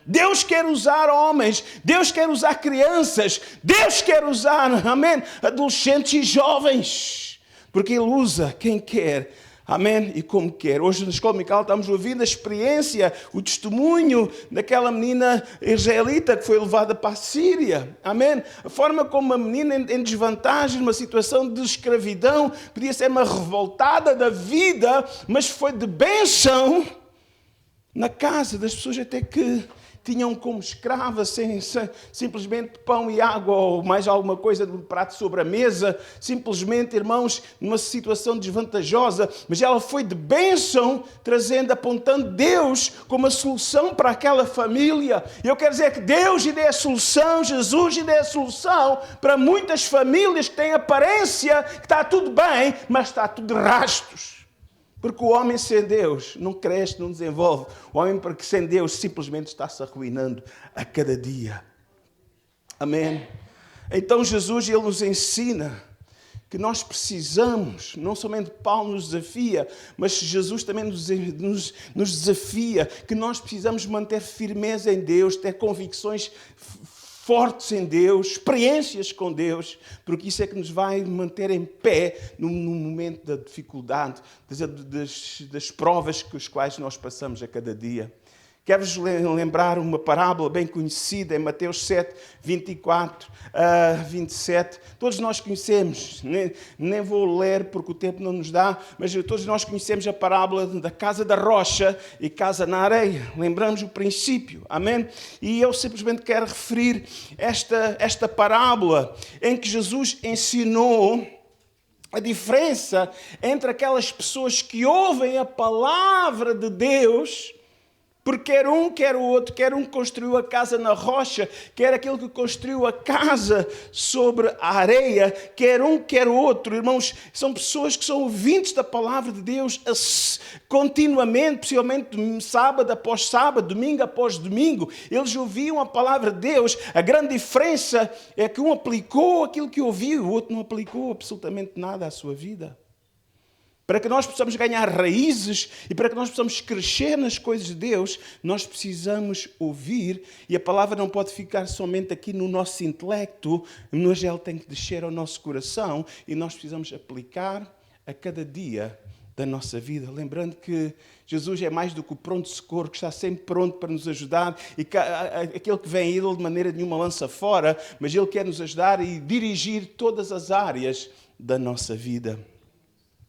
Deus quer usar homens, Deus quer usar crianças, Deus quer usar, amém, adolescentes e jovens, porque Ele usa quem quer, amém, e como quer. Hoje na Escola Dominical estamos ouvindo a experiência, o testemunho daquela menina israelita que foi levada para a Síria, amém. A forma como uma menina em desvantagem, numa situação de escravidão, podia ser uma revoltada da vida, mas foi de bênção na casa das pessoas até que tinham como escrava, sem simplesmente pão e água ou mais alguma coisa de um prato sobre a mesa, simplesmente, irmãos, numa situação desvantajosa, mas ela foi de bênção, apontando Deus como a solução para aquela família. E eu quero dizer que Deus lhe dê a solução, Jesus lhe dê a solução para muitas famílias que têm aparência que está tudo bem, mas está tudo de rastos. Porque o homem sem Deus não cresce, não desenvolve. O homem sem Deus simplesmente está-se arruinando a cada dia. Amém? Então Jesus, Ele nos ensina que nós precisamos, não somente Paulo nos desafia, mas Jesus também nos desafia, que nós precisamos manter firmeza em Deus, ter convicções fortes em Deus, experiências com Deus, porque isso é que nos vai manter em pé no momento da dificuldade, das provas com as quais nós passamos a cada dia. Quero-vos lembrar uma parábola bem conhecida em Mateus 7, 24 a 27. Todos nós conhecemos, nem vou ler porque o tempo não nos dá, mas todos nós conhecemos a parábola da casa da rocha e casa na areia. Lembramos o princípio, amém? E eu simplesmente quero referir esta parábola em que Jesus ensinou A diferença entre aquelas pessoas que ouvem a palavra de Deus, porque quer um, quer o outro, quer um que construiu a casa na rocha, quer aquele que construiu a casa sobre a areia, quer um, quer o outro. Irmãos, são pessoas que são ouvintes da palavra de Deus continuamente, possivelmente sábado após sábado, domingo após domingo. Eles ouviam a palavra de Deus. A grande diferença é que um aplicou aquilo que ouviu, o outro não aplicou absolutamente nada à sua vida. Para que nós possamos ganhar raízes e para que nós possamos crescer nas coisas de Deus, nós precisamos ouvir, e a palavra não pode ficar somente aqui no nosso intelecto, mas ela tem que descer ao nosso coração e nós precisamos aplicar a cada dia da nossa vida. Lembrando que Jesus é mais do que o pronto-socorro, que está sempre pronto para nos ajudar, e que aquele que vem a Ele de maneira nenhuma lança fora, mas Ele quer nos ajudar e dirigir todas as áreas da nossa vida.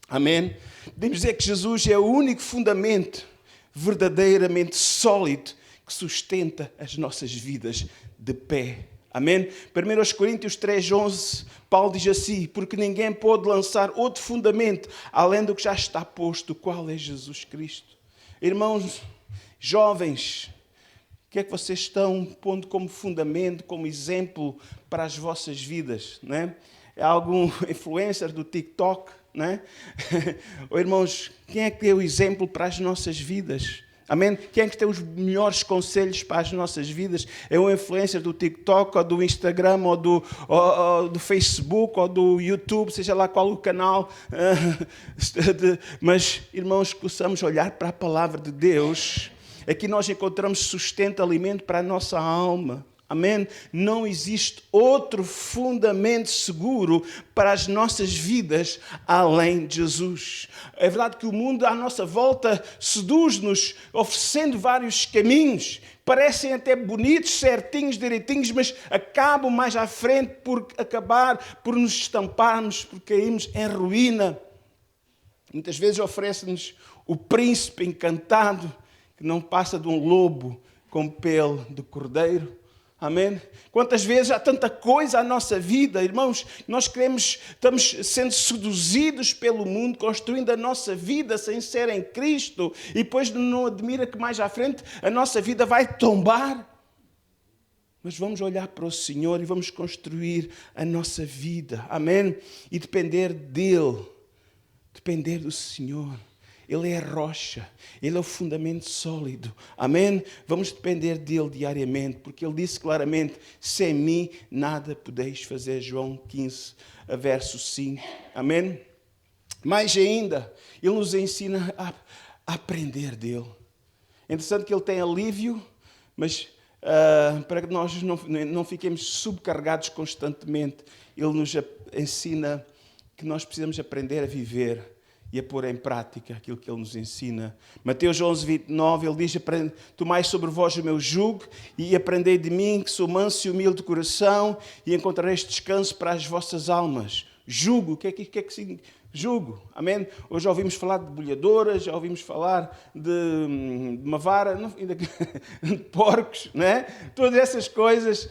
Amém? Podemos dizer que Jesus é o único fundamento verdadeiramente sólido que sustenta as nossas vidas de pé. Amém? 1 Coríntios 3:11, Paulo diz assim: porque ninguém pode lançar outro fundamento além do que já está posto, o qual é Jesus Cristo. Irmãos, jovens, o que é que vocês estão pondo como fundamento, como exemplo para as vossas vidas? Não é? É algum influencer do TikTok? Não é? Oh, irmãos, quem é que tem o exemplo para as nossas vidas? Amém? Quem é que tem os melhores conselhos para as nossas vidas? É um influencer do TikTok, ou do Instagram, ou do Facebook, ou do YouTube, seja lá qual o canal. Mas, irmãos, que possamos olhar para a palavra de Deus. Aqui nós encontramos sustento, alimento para a nossa alma. Amém? Não existe outro fundamento seguro para as nossas vidas além de Jesus. É verdade que o mundo à nossa volta seduz-nos, oferecendo vários caminhos. Parecem até bonitos, certinhos, direitinhos, mas acabam mais à frente por acabar, por nos estamparmos, por cairmos em ruína. Muitas vezes oferece-nos o príncipe encantado, que não passa de um lobo com pele de cordeiro. Amém? Quantas vezes há tanta coisa à nossa vida, irmãos, nós estamos sendo seduzidos pelo mundo, construindo a nossa vida sem ser em Cristo, e depois não admira que mais à frente a nossa vida vai tombar. Mas vamos olhar para o Senhor e vamos construir a nossa vida, amém? E depender dEle, depender do Senhor. Ele é a rocha, Ele é o fundamento sólido. Amém? Vamos depender dEle diariamente, porque Ele disse claramente: sem mim nada podeis fazer. João 15, verso 5. Amém? Mais ainda, Ele nos ensina a aprender dEle. É interessante que Ele tem alívio, mas para que nós não fiquemos subcarregados constantemente, Ele nos ensina que nós precisamos aprender a viver e a pôr em prática aquilo que Ele nos ensina. Mateus 11:29, Ele diz: tomai sobre vós o meu jugo e aprendei de mim, que sou manso e humilde de coração, e encontrareis descanso para as vossas almas. Jugo, o que é que significa? Jugo, amém? Hoje já ouvimos falar de bolhadoras, já ouvimos falar de uma vara, de porcos, né? Todas essas coisas,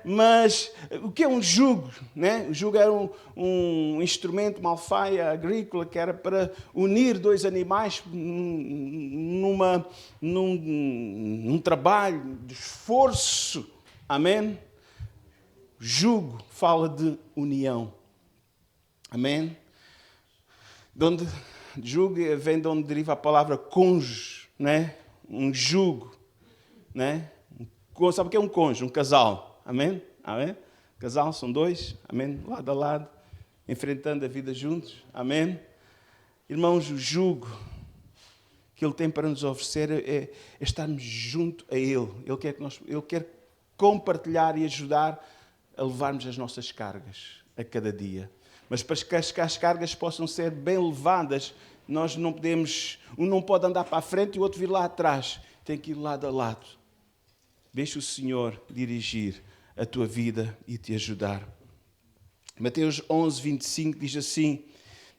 mas o que é um jugo? Né? O jugo era um instrumento, uma alfaia agrícola, que era para unir dois animais num trabalho de esforço, amém? Jugo fala de união, amém? Jugo vem de onde deriva a palavra cônjuge, né? Um jugo, né? Sabe o que é um cônjuge? Um casal, amém? Amém? Casal são dois, amém? Lado a lado, enfrentando a vida juntos, amém? Irmãos, o jugo que Ele tem para nos oferecer é estarmos junto a Ele. Ele quer compartilhar e ajudar a levarmos as nossas cargas a cada dia. Mas para que as cargas possam ser bem levadas, nós não podemos... Um não pode andar para a frente e o outro vir lá atrás. Tem que ir lado a lado. Deixa o Senhor dirigir a tua vida e te ajudar. Mateus 11:25 diz assim: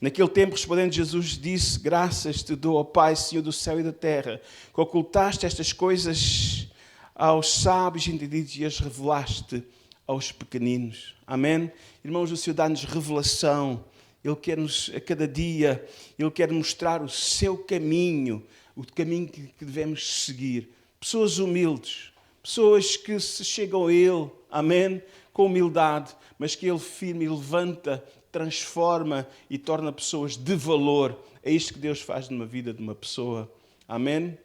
naquele tempo, respondendo Jesus, disse: graças te dou, ó Pai, Senhor do céu e da terra, que ocultaste estas coisas aos sábios e entendidos e as revelaste aos pequeninos. Amém? Irmãos, o Senhor dá-nos revelação Ele quer-nos, a cada dia, Ele quer mostrar o seu caminho, o caminho que devemos seguir. Pessoas humildes, pessoas que se chegam a Ele, amém, com humildade, mas que Ele firme e levanta, transforma e torna pessoas de valor. É isto que Deus faz numa vida de uma pessoa, amém?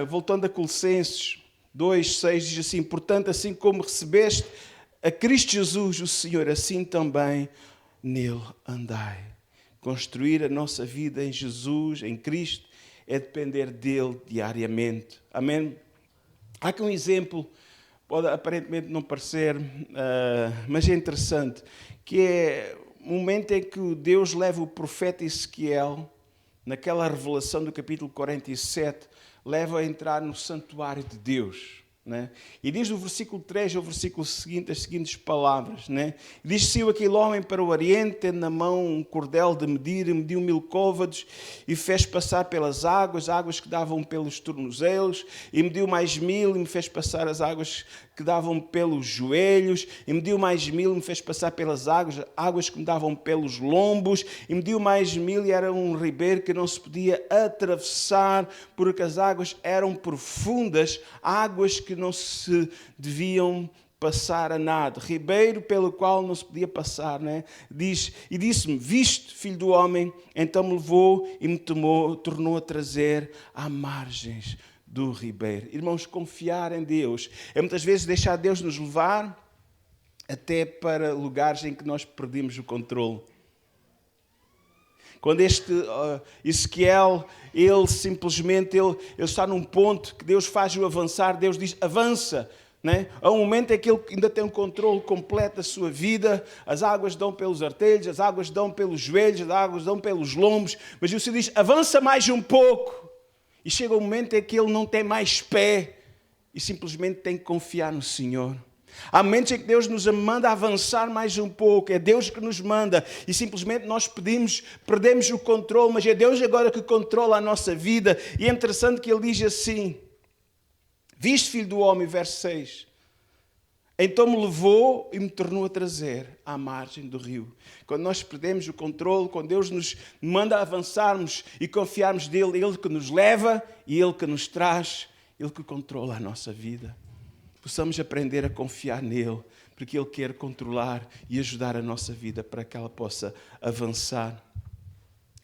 Voltando a Colossenses 2:6, diz assim: portanto, assim como recebeste a Cristo Jesus, o Senhor, assim também nele andai. Construir a nossa vida em Jesus, em Cristo, é depender dele diariamente. Amém? Há aqui um exemplo, pode aparentemente não parecer, mas é interessante, que é o momento em que Deus leva o profeta Ezequiel, naquela revelação do capítulo 47, leva a entrar no santuário de Deus. Né? E diz no versículo 3 ao versículo seguinte as seguintes palavras. Né? Diz: saiu aquele homem para o Oriente, tendo na mão um cordel de medir, e mediu 1000 côvados, e fez passar pelas águas que davam pelos tornozelos, e mediu mais 1000, e me fez passar as águas que davam pelos joelhos, e mediu mais 1000, e me fez passar pelas águas que me davam pelos lombos, e mediu mais 1000, e era um ribeiro que não se podia atravessar, porque as águas eram profundas, águas que não se deviam passar a nada, ribeiro pelo qual não se podia passar, né? Diz, e disse-me: viste, filho do homem? Então me levou e me tornou a trazer à margens do ribeiro. Irmãos, confiar em Deus é muitas vezes deixar Deus nos levar até para lugares em que nós perdemos o controle. Quando este Ezequiel, ele simplesmente ele está num ponto que Deus faz-o avançar, Deus diz: avança. Né? Há um momento em que ele ainda tem um controle completo da sua vida, as águas dão pelos artelhos, as águas dão pelos joelhos, as águas dão pelos lombos, mas o Senhor diz: avança mais um pouco. E chega um momento em que ele não tem mais pé e simplesmente tem que confiar no Senhor. Há momentos em que Deus nos manda avançar mais um pouco, é Deus que nos manda e simplesmente nós perdemos o controle, mas é Deus agora que controla a nossa vida. E é interessante que ele diz assim: viste, filho do homem, verso 6, então me levou e me tornou a trazer à margem do rio. Quando nós perdemos o controle, quando Deus nos manda avançarmos e confiarmos nele, Ele que nos leva e Ele que nos traz, Ele que controla a nossa vida. Possamos aprender a confiar nele, porque Ele quer controlar e ajudar a nossa vida para que ela possa avançar.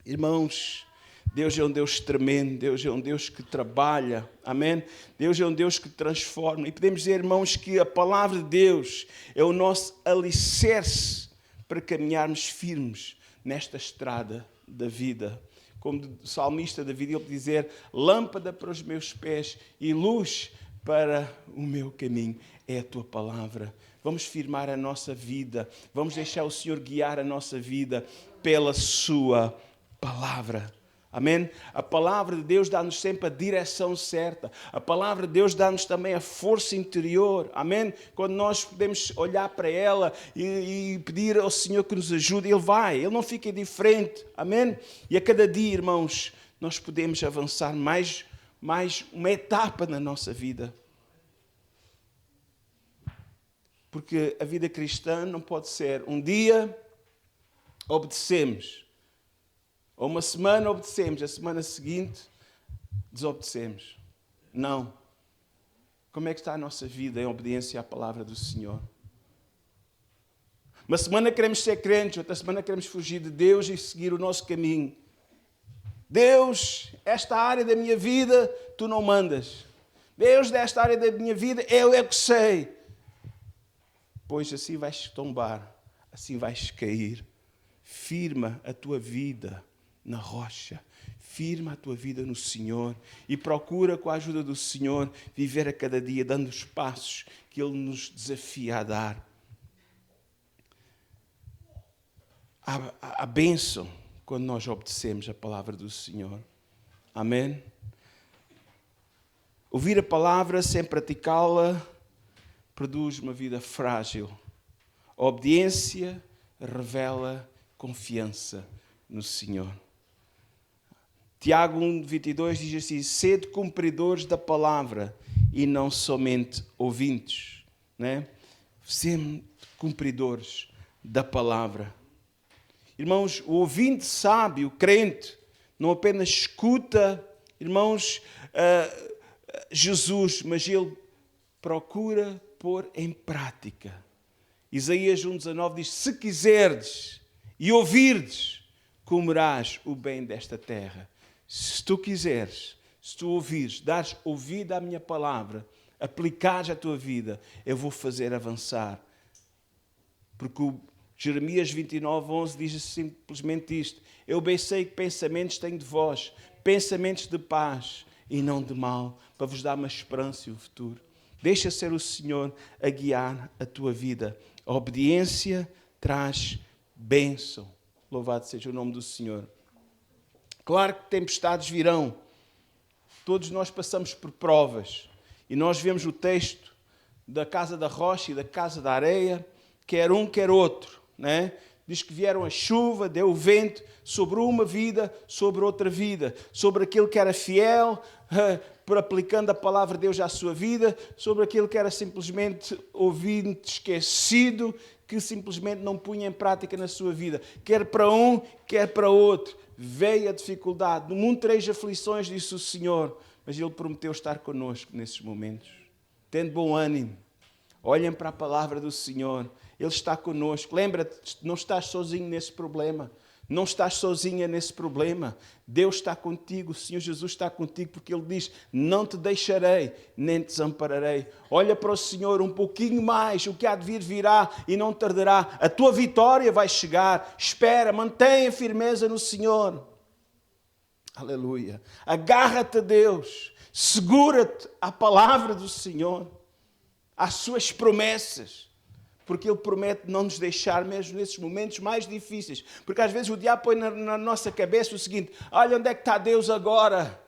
Irmãos, Deus é um Deus tremendo, Deus é um Deus que trabalha, amém? Deus é um Deus que transforma. E podemos dizer, irmãos, que a palavra de Deus é o nosso alicerce para caminharmos firmes nesta estrada da vida. Como o salmista David, ele dizer: lâmpada para os meus pés e luz para o meu caminho é a tua palavra. Vamos firmar a nossa vida, vamos deixar o Senhor guiar a nossa vida pela sua palavra. Amém? A palavra de Deus dá-nos sempre a direção certa. A palavra de Deus dá-nos também a força interior. Amém? Quando nós podemos olhar para ela e pedir ao Senhor que nos ajude, Ele vai. Ele não fica indiferente. Amém? E a cada dia, irmãos, nós podemos avançar mais uma etapa na nossa vida. Porque a vida cristã não pode ser um dia obedecemos, ou uma semana obedecemos, a semana seguinte desobedecemos. Não. Como é que está a nossa vida em obediência à palavra do Senhor? Uma semana queremos ser crentes, outra semana queremos fugir de Deus e seguir o nosso caminho. Deus, esta área da minha vida, tu não mandas. Deus, desta área da minha vida, eu é que sei. Pois assim vais tombar, assim vais cair. Firma a tua vida na rocha, firma a tua vida no Senhor e procura, com a ajuda do Senhor, viver a cada dia dando os passos que Ele nos desafia a dar. Há bênção quando nós obedecemos a palavra do Senhor. Amém? Ouvir a palavra sem praticá-la produz uma vida frágil. A obediência revela confiança no Senhor. Tiago 1:22 diz assim: sede cumpridores da palavra e não somente ouvintes. Né? Sede cumpridores da palavra. Irmãos, o ouvinte sábio, o crente, não apenas escuta, irmãos, Jesus, mas ele procura pôr em prática. Isaías 1,19 diz, se quiserdes e ouvirdes, comerás o bem desta terra. Se tu quiseres, se tu ouvires, dares ouvido à minha palavra, aplicares a tua vida, eu vou fazer avançar. Porque o Jeremias 29,11 diz simplesmente isto. Eu bem sei que pensamentos tenho de vós, pensamentos de paz e não de mal, para vos dar uma esperança e um futuro. Deixa ser o Senhor a guiar a tua vida. A obediência traz bênção. Louvado seja o nome do Senhor. Claro que tempestades virão. Todos nós passamos por provas. E nós vemos o texto da casa da rocha e da casa da areia, quer um, quer outro, né? Diz que vieram a chuva, deu o vento sobre uma vida, sobre outra vida, sobre aquele que era fiel, por aplicando a palavra de Deus à sua vida, sobre aquele que era simplesmente ouvinte, esquecido, que simplesmente não punha em prática na sua vida, quer para um, quer para outro. Veio a dificuldade. No mundo tereis aflições, disse o Senhor, mas Ele prometeu estar connosco nesses momentos. Tendo bom ânimo, olhem para a palavra do Senhor. Ele está connosco. Lembra-te, não estás sozinho nesse problema. Não estás sozinha nesse problema. Deus está contigo, o Senhor Jesus está contigo, porque Ele diz, não te deixarei, nem te desampararei. Olha para o Senhor um pouquinho mais, o que há de vir virá e não tardará. A tua vitória vai chegar. Espera, mantenha firmeza no Senhor. Aleluia. Agarra-te a Deus. Segura-te à palavra do Senhor, às suas promessas. Porque Ele promete não nos deixar mesmo nesses momentos mais difíceis. Porque às vezes o diabo põe na nossa cabeça o seguinte, olha onde é que está Deus agora.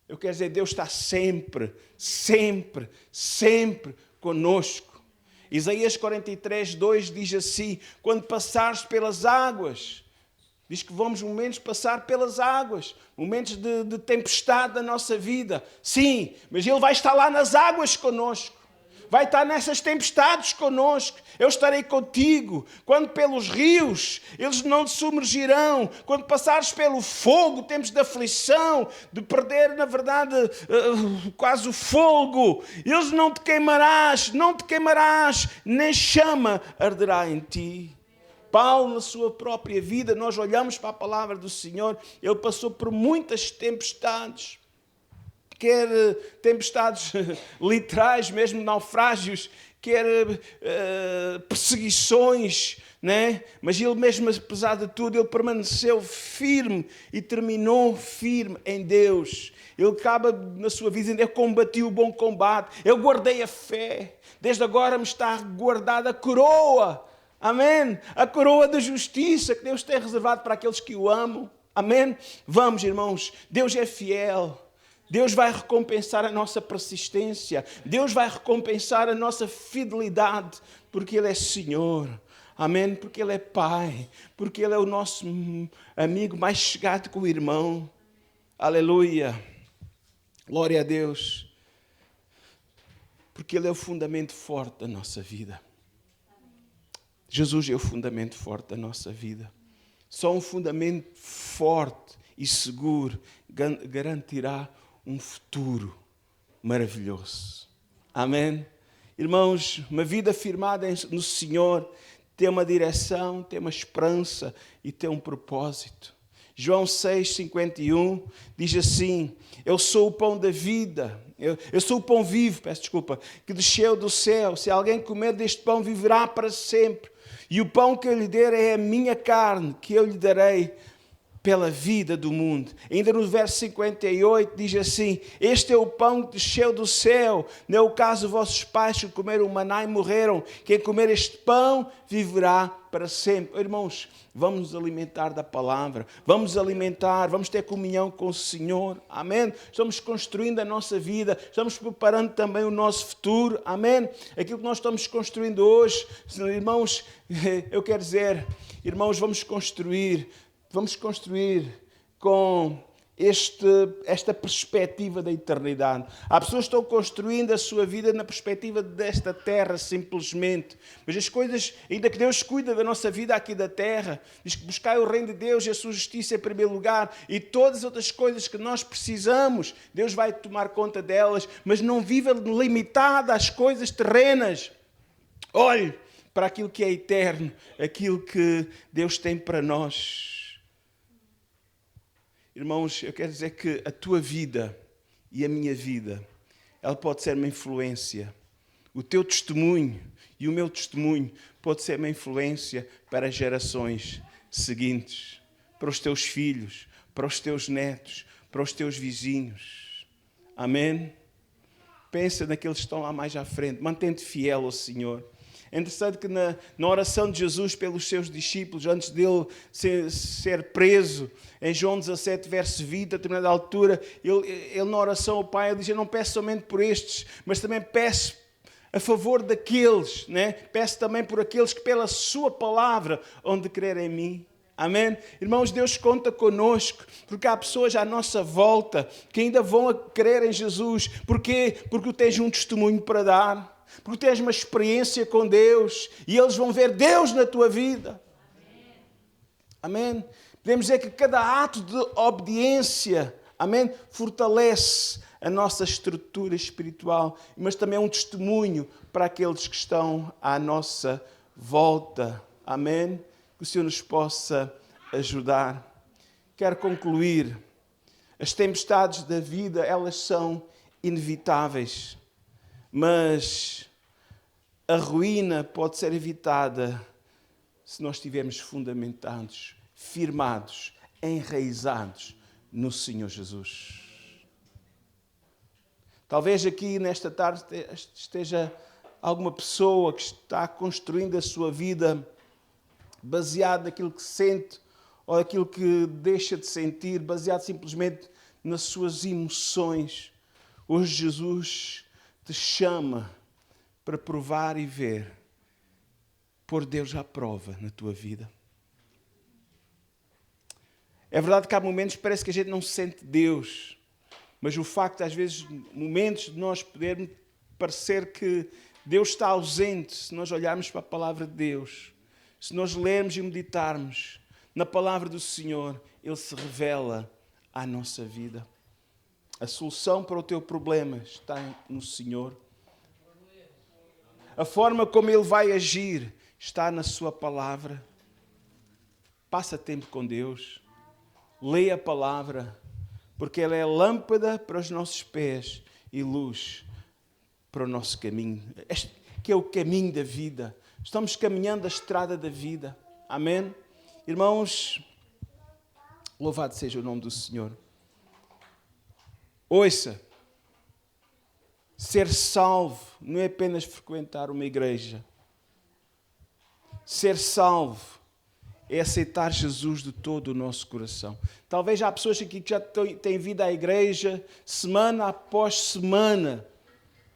Eu quero dizer, Deus está sempre, sempre, sempre conosco. Isaías 43:2 diz assim, quando passares pelas águas, diz que vamos momentos passar pelas águas, momentos de tempestade da nossa vida. Sim, mas Ele vai estar lá nas águas conosco. Vai estar nessas tempestades connosco. Eu estarei contigo. Quando pelos rios, eles não te submergirão. Quando passares pelo fogo, tempos de aflição, de perder, na verdade, quase o fogo, eles não te queimarás, nem chama arderá em ti. Paulo, na sua própria vida, nós olhamos para a palavra do Senhor, ele passou por muitas tempestades. Quer tempestades literais, mesmo naufrágios, quer perseguições, né? Mas ele mesmo, apesar de tudo, ele permaneceu firme e terminou firme em Deus. Ele acaba na sua vida dizendo, eu combati o bom combate, eu guardei a fé, desde agora me está guardada a coroa, amém? A coroa da justiça que Deus tem reservado para aqueles que o amam, amém? Vamos, irmãos, Deus é fiel. Deus vai recompensar a nossa persistência. Deus vai recompensar a nossa fidelidade, porque Ele é Senhor. Amém? Porque Ele é Pai. Porque Ele é o nosso amigo mais chegado que o irmão. Aleluia. Glória a Deus. Porque Ele é o fundamento forte da nossa vida. Jesus é o fundamento forte da nossa vida. Só um fundamento forte e seguro garantirá um futuro maravilhoso. Amém? Irmãos, uma vida firmada no Senhor tem uma direção, tem uma esperança e tem um propósito. João 6,51 diz assim, eu sou o pão da vida, eu sou o pão vivo, que desceu do céu. Se alguém comer deste pão, viverá para sempre. E o pão que eu lhe der é a minha carne, que eu lhe darei pela vida do mundo. Ainda no verso 58 diz assim, este é o pão que desceu do céu, não é o caso de vossos pais que comeram o maná e morreram. Quem comer este pão viverá para sempre. Irmãos, vamos nos alimentar da palavra, vamos ter comunhão com o Senhor, amém? Estamos construindo a nossa vida, estamos preparando também o nosso futuro, amém? Aquilo que nós estamos construindo hoje, irmãos, eu quero dizer, irmãos, vamos construir com esta perspectiva da eternidade. Há pessoas que estão construindo a sua vida na perspectiva desta terra, simplesmente. Mas as coisas, ainda que Deus cuida da nossa vida aqui da terra, diz que buscai o reino de Deus e a sua justiça em primeiro lugar, e todas as outras coisas que nós precisamos, Deus vai tomar conta delas, mas não viva limitado às coisas terrenas. Olhe para aquilo que é eterno, aquilo que Deus tem para nós. Irmãos, eu quero dizer que a tua vida e a minha vida, ela pode ser uma influência. O teu testemunho e o meu testemunho pode ser uma influência para as gerações seguintes, para os teus filhos, para os teus netos, para os teus vizinhos. Amém? Pensa naqueles que estão lá mais à frente. Mantém-te fiel ao Senhor. É interessante que na oração de Jesus pelos seus discípulos, antes dele ser preso, em João 17, verso 20, a determinada altura, ele na oração ao Pai, ele diz: eu não peço somente por estes, mas também peço a favor daqueles, né? Peço também por aqueles que pela sua palavra hão de crer em mim. Amém? Irmãos, Deus conta conosco, porque há pessoas à nossa volta que ainda vão a crer em Jesus. Porquê? Porque tu tens um testemunho para dar. Porque tens uma experiência com Deus e eles vão ver Deus na tua vida. Amém? Podemos dizer que cada ato de obediência, amém, fortalece a nossa estrutura espiritual, mas também é um testemunho para aqueles que estão à nossa volta. Amém? Que o Senhor nos possa ajudar. Quero concluir. As tempestades da vida, elas são inevitáveis. Mas a ruína pode ser evitada se nós estivermos fundamentados, firmados, enraizados no Senhor Jesus. Talvez aqui nesta tarde esteja alguma pessoa que está construindo a sua vida baseado naquilo que sente ou naquilo que deixa de sentir, baseado simplesmente nas suas emoções. Hoje Jesus te chama para provar e ver, pôr Deus à prova na tua vida. É verdade que há momentos que parece que a gente não sente Deus, mas o facto, às vezes, momentos de nós podermos parecer que Deus está ausente, se nós olharmos para a palavra de Deus, se nós lermos e meditarmos na palavra do Senhor, Ele se revela à nossa vida. A solução para o teu problema está no Senhor. A forma como Ele vai agir está na sua palavra. Passa tempo com Deus. Leia a palavra, porque ela é lâmpada para os nossos pés e luz para o nosso caminho. Este que é o caminho da vida. Estamos caminhando a estrada da vida. Amém? Irmãos, louvado seja o nome do Senhor. Ouça, ser salvo não é apenas frequentar uma igreja. Ser salvo é aceitar Jesus de todo o nosso coração. Talvez há pessoas aqui que já têm vindo à igreja semana após semana,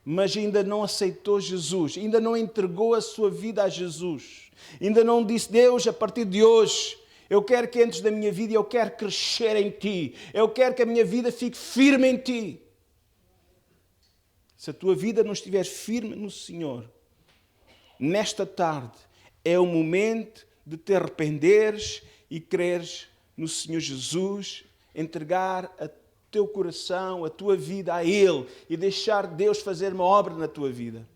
mas ainda não aceitou Jesus, ainda não entregou a sua vida a Jesus, ainda não disse: Deus, a partir de hoje, eu quero que entres na minha vida e eu quero crescer em Ti. Eu quero que a minha vida fique firme em Ti. Se a tua vida não estiver firme no Senhor, nesta tarde é o momento de te arrependeres e creres no Senhor Jesus, entregar a teu coração, a tua vida a Ele e deixar Deus fazer uma obra na tua vida.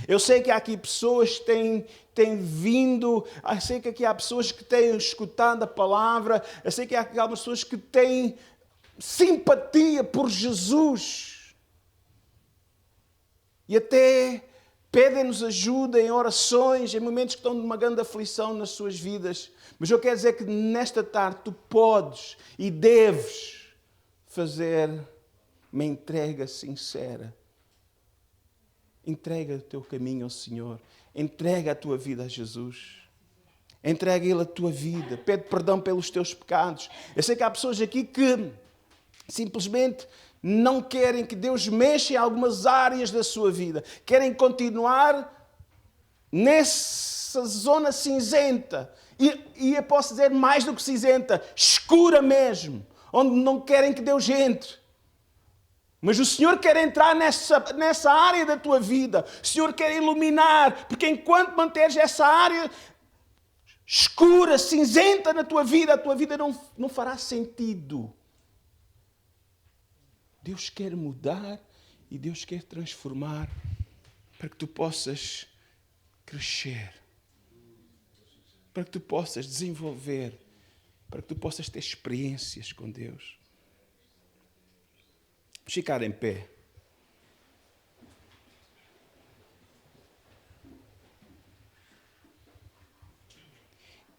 Eu sei que há aqui pessoas que têm vindo, eu sei que aqui há pessoas que têm escutado a palavra, eu sei que há aqui algumas pessoas que têm simpatia por Jesus e até pedem-nos ajuda em orações, em momentos que estão numa grande aflição nas suas vidas. Mas eu quero dizer que nesta tarde tu podes e deves fazer uma entrega sincera. Entrega o teu caminho ao Senhor. Entrega a tua vida a Jesus. Entrega a Ele a tua vida. Pede perdão pelos teus pecados. Eu sei que há pessoas aqui que simplesmente não querem que Deus mexa em algumas áreas da sua vida. Querem continuar nessa zona cinzenta. E eu posso dizer mais do que cinzenta, escura mesmo. onde não querem que Deus entre. Mas o Senhor quer entrar nessa área da tua vida. O Senhor quer iluminar, porque enquanto manteres essa área escura, cinzenta na tua vida, a tua vida não fará sentido. Deus quer mudar e Deus quer transformar para que tu possas crescer, para que tu possas desenvolver, para que tu possas ter experiências com Deus. Vamos ficar em pé.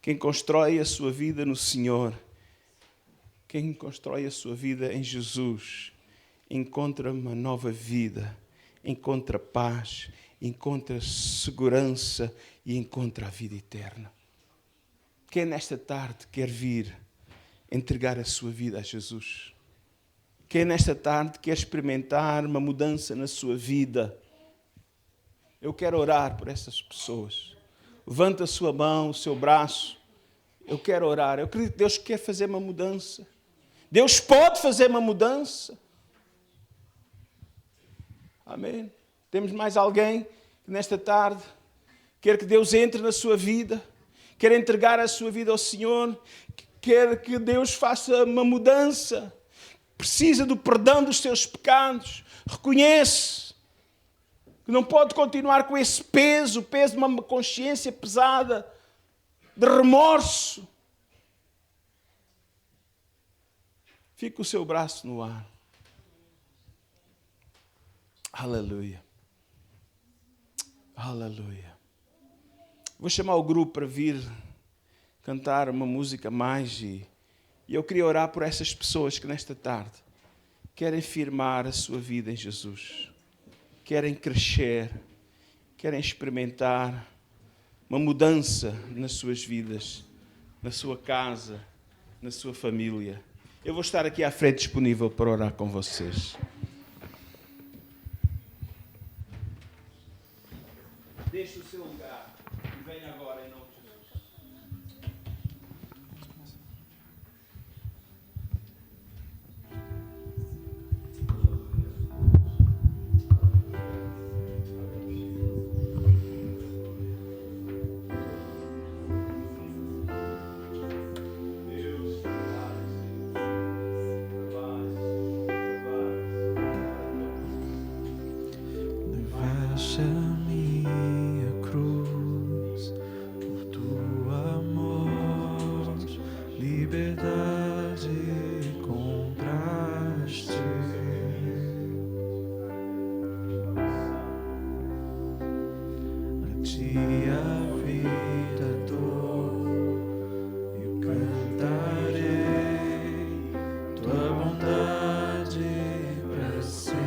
Quem constrói a sua vida no Senhor, quem constrói a sua vida em Jesus, encontra uma nova vida, encontra paz, encontra segurança e encontra a vida eterna. Quem nesta tarde quer vir entregar a sua vida a Jesus? Quem nesta tarde quer experimentar uma mudança na sua vida? Eu quero orar por essas pessoas. Levanta a sua mão, o seu braço. Eu quero orar. Eu acredito que Deus quer fazer uma mudança. Deus pode fazer uma mudança. Amém. Temos mais alguém que nesta tarde quer que Deus entre na sua vida, quer entregar a sua vida ao Senhor, quer que Deus faça uma mudança, precisa do perdão dos seus pecados, reconhece que não pode continuar com esse peso, o peso de uma consciência pesada, de remorso. Fica o seu braço no ar. Aleluia. Aleluia. Vou chamar o grupo para vir cantar uma música mais e eu queria orar por essas pessoas que nesta tarde querem firmar a sua vida em Jesus, querem crescer, querem experimentar uma mudança nas suas vidas, na sua casa, na sua família. Eu vou estar aqui à frente disponível para orar com vocês. Deixe o seu lugar e venha agora em nome de Jesus. Levaste a minha cruz, por tua morte, liberdade compraste. A ti a vida dou, eu cantarei tua bondade para sempre.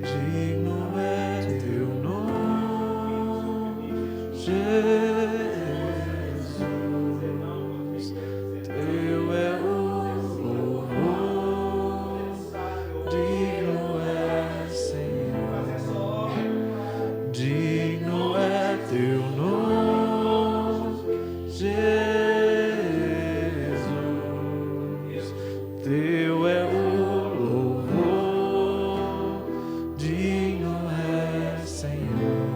Digno é teu nome, Jesus. Teu é o louvor. Digno é, Senhor. Digno é teu nome, Jesus. Teu é o louvor. Digno é, Senhor.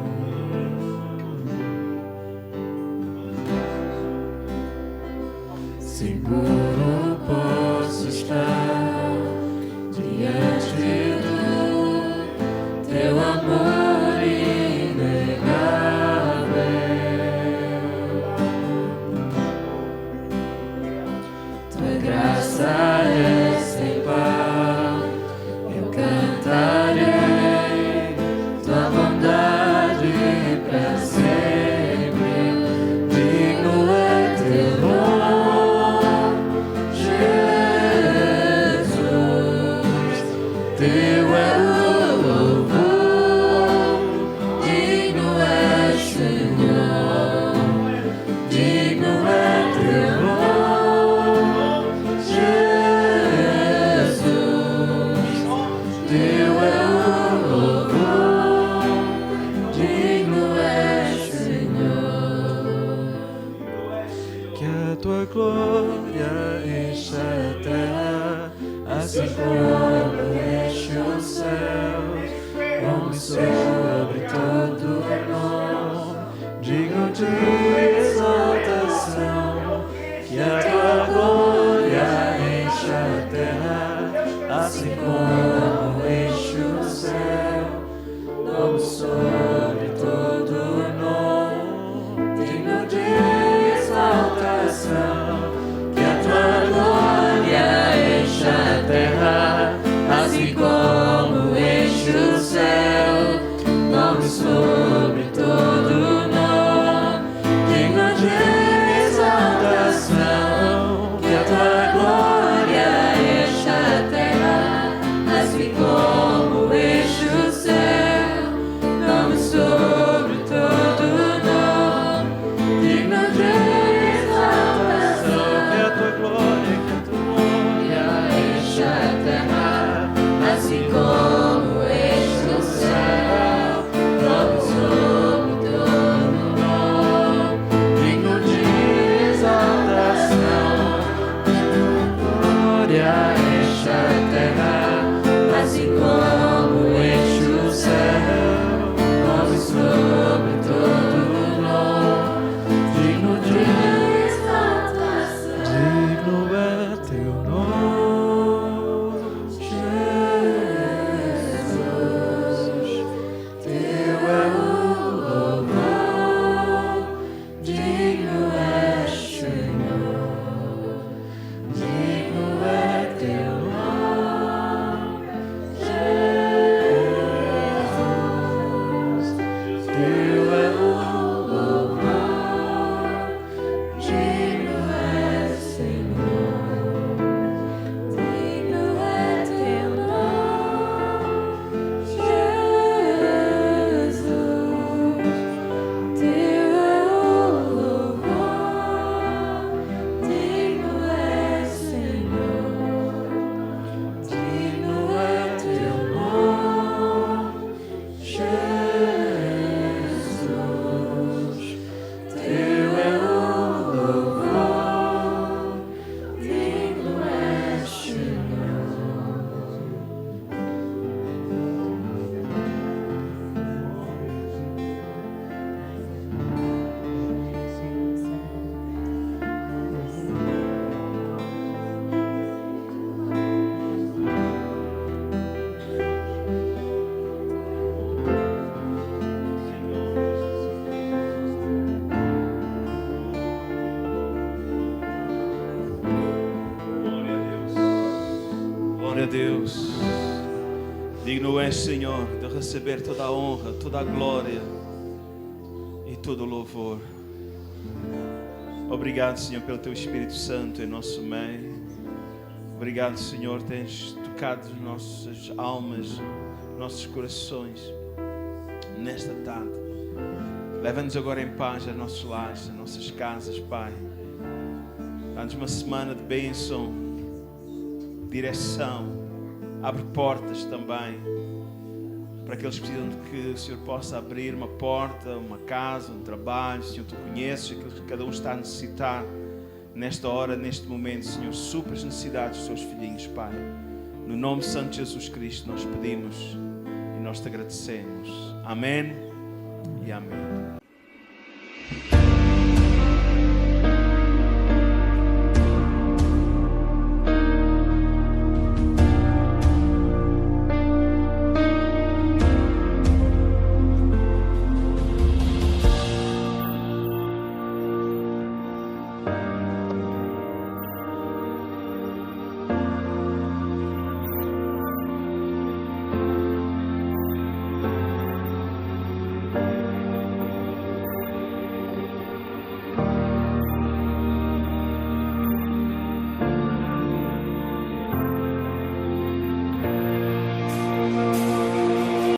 Seguro posso estar diante do teu amor inegável. Tua graça é sem par, eu cantarei tua bondade para sempre. Digno é teu nome, Jesus. Teu é o louvor. Digno é, Senhor. Digno é teu nome, Jesus. glória enche a terra, assim como enche o céu, como sobre todo nome, digno de exaltação, que a tua glória enche a terra, assim como enche o céu, como sobre todo nome, digno de exaltação, que a tua glória enche a terra, assim como enche o céu, como sobre todo nome, digno de exaltação, que a tua glória enche a terra, assim como enche o céu, como sobre todo nome, digno de exaltação, que a tua glória enche a terra, assim como enche o céu, como sobre todo nome, digno de exaltação, glória enche a terra, assim como enche o céu, como sobre todo nome, digno de exaltação, digno é teu nome, Jesus, teu é o louvor, digno é Senhor, digno é teu nome, Jesus, teu é o louvor, digno é Senhor, digno é teu nome, Jesus, teu é o louvor, digno é Senhor, digno é teu nome, Jesus, teu é o louvor, digno é Senhor. Glória a Deus. Digno és, Senhor, de receber toda a honra, toda a glória e todo o louvor. Obrigado, Senhor, pelo Teu Espírito Santo em nosso meio. Obrigado, Senhor, tens tocado nossas almas, nossos corações nesta tarde. Leva-nos agora em paz aos nossos lares, às nossas casas, Pai. Dá-nos uma semana de bênção, direção. Abre portas também para aqueles que precisam de que o Senhor possa abrir uma porta, uma casa, um trabalho. Senhor, Tu conheces aquilo que cada um está a necessitar nesta hora, neste momento. Senhor, supra as necessidades dos Teus filhinhos, Pai. No nome santo de Jesus Cristo nós pedimos e nós Te agradecemos. Amém e amém.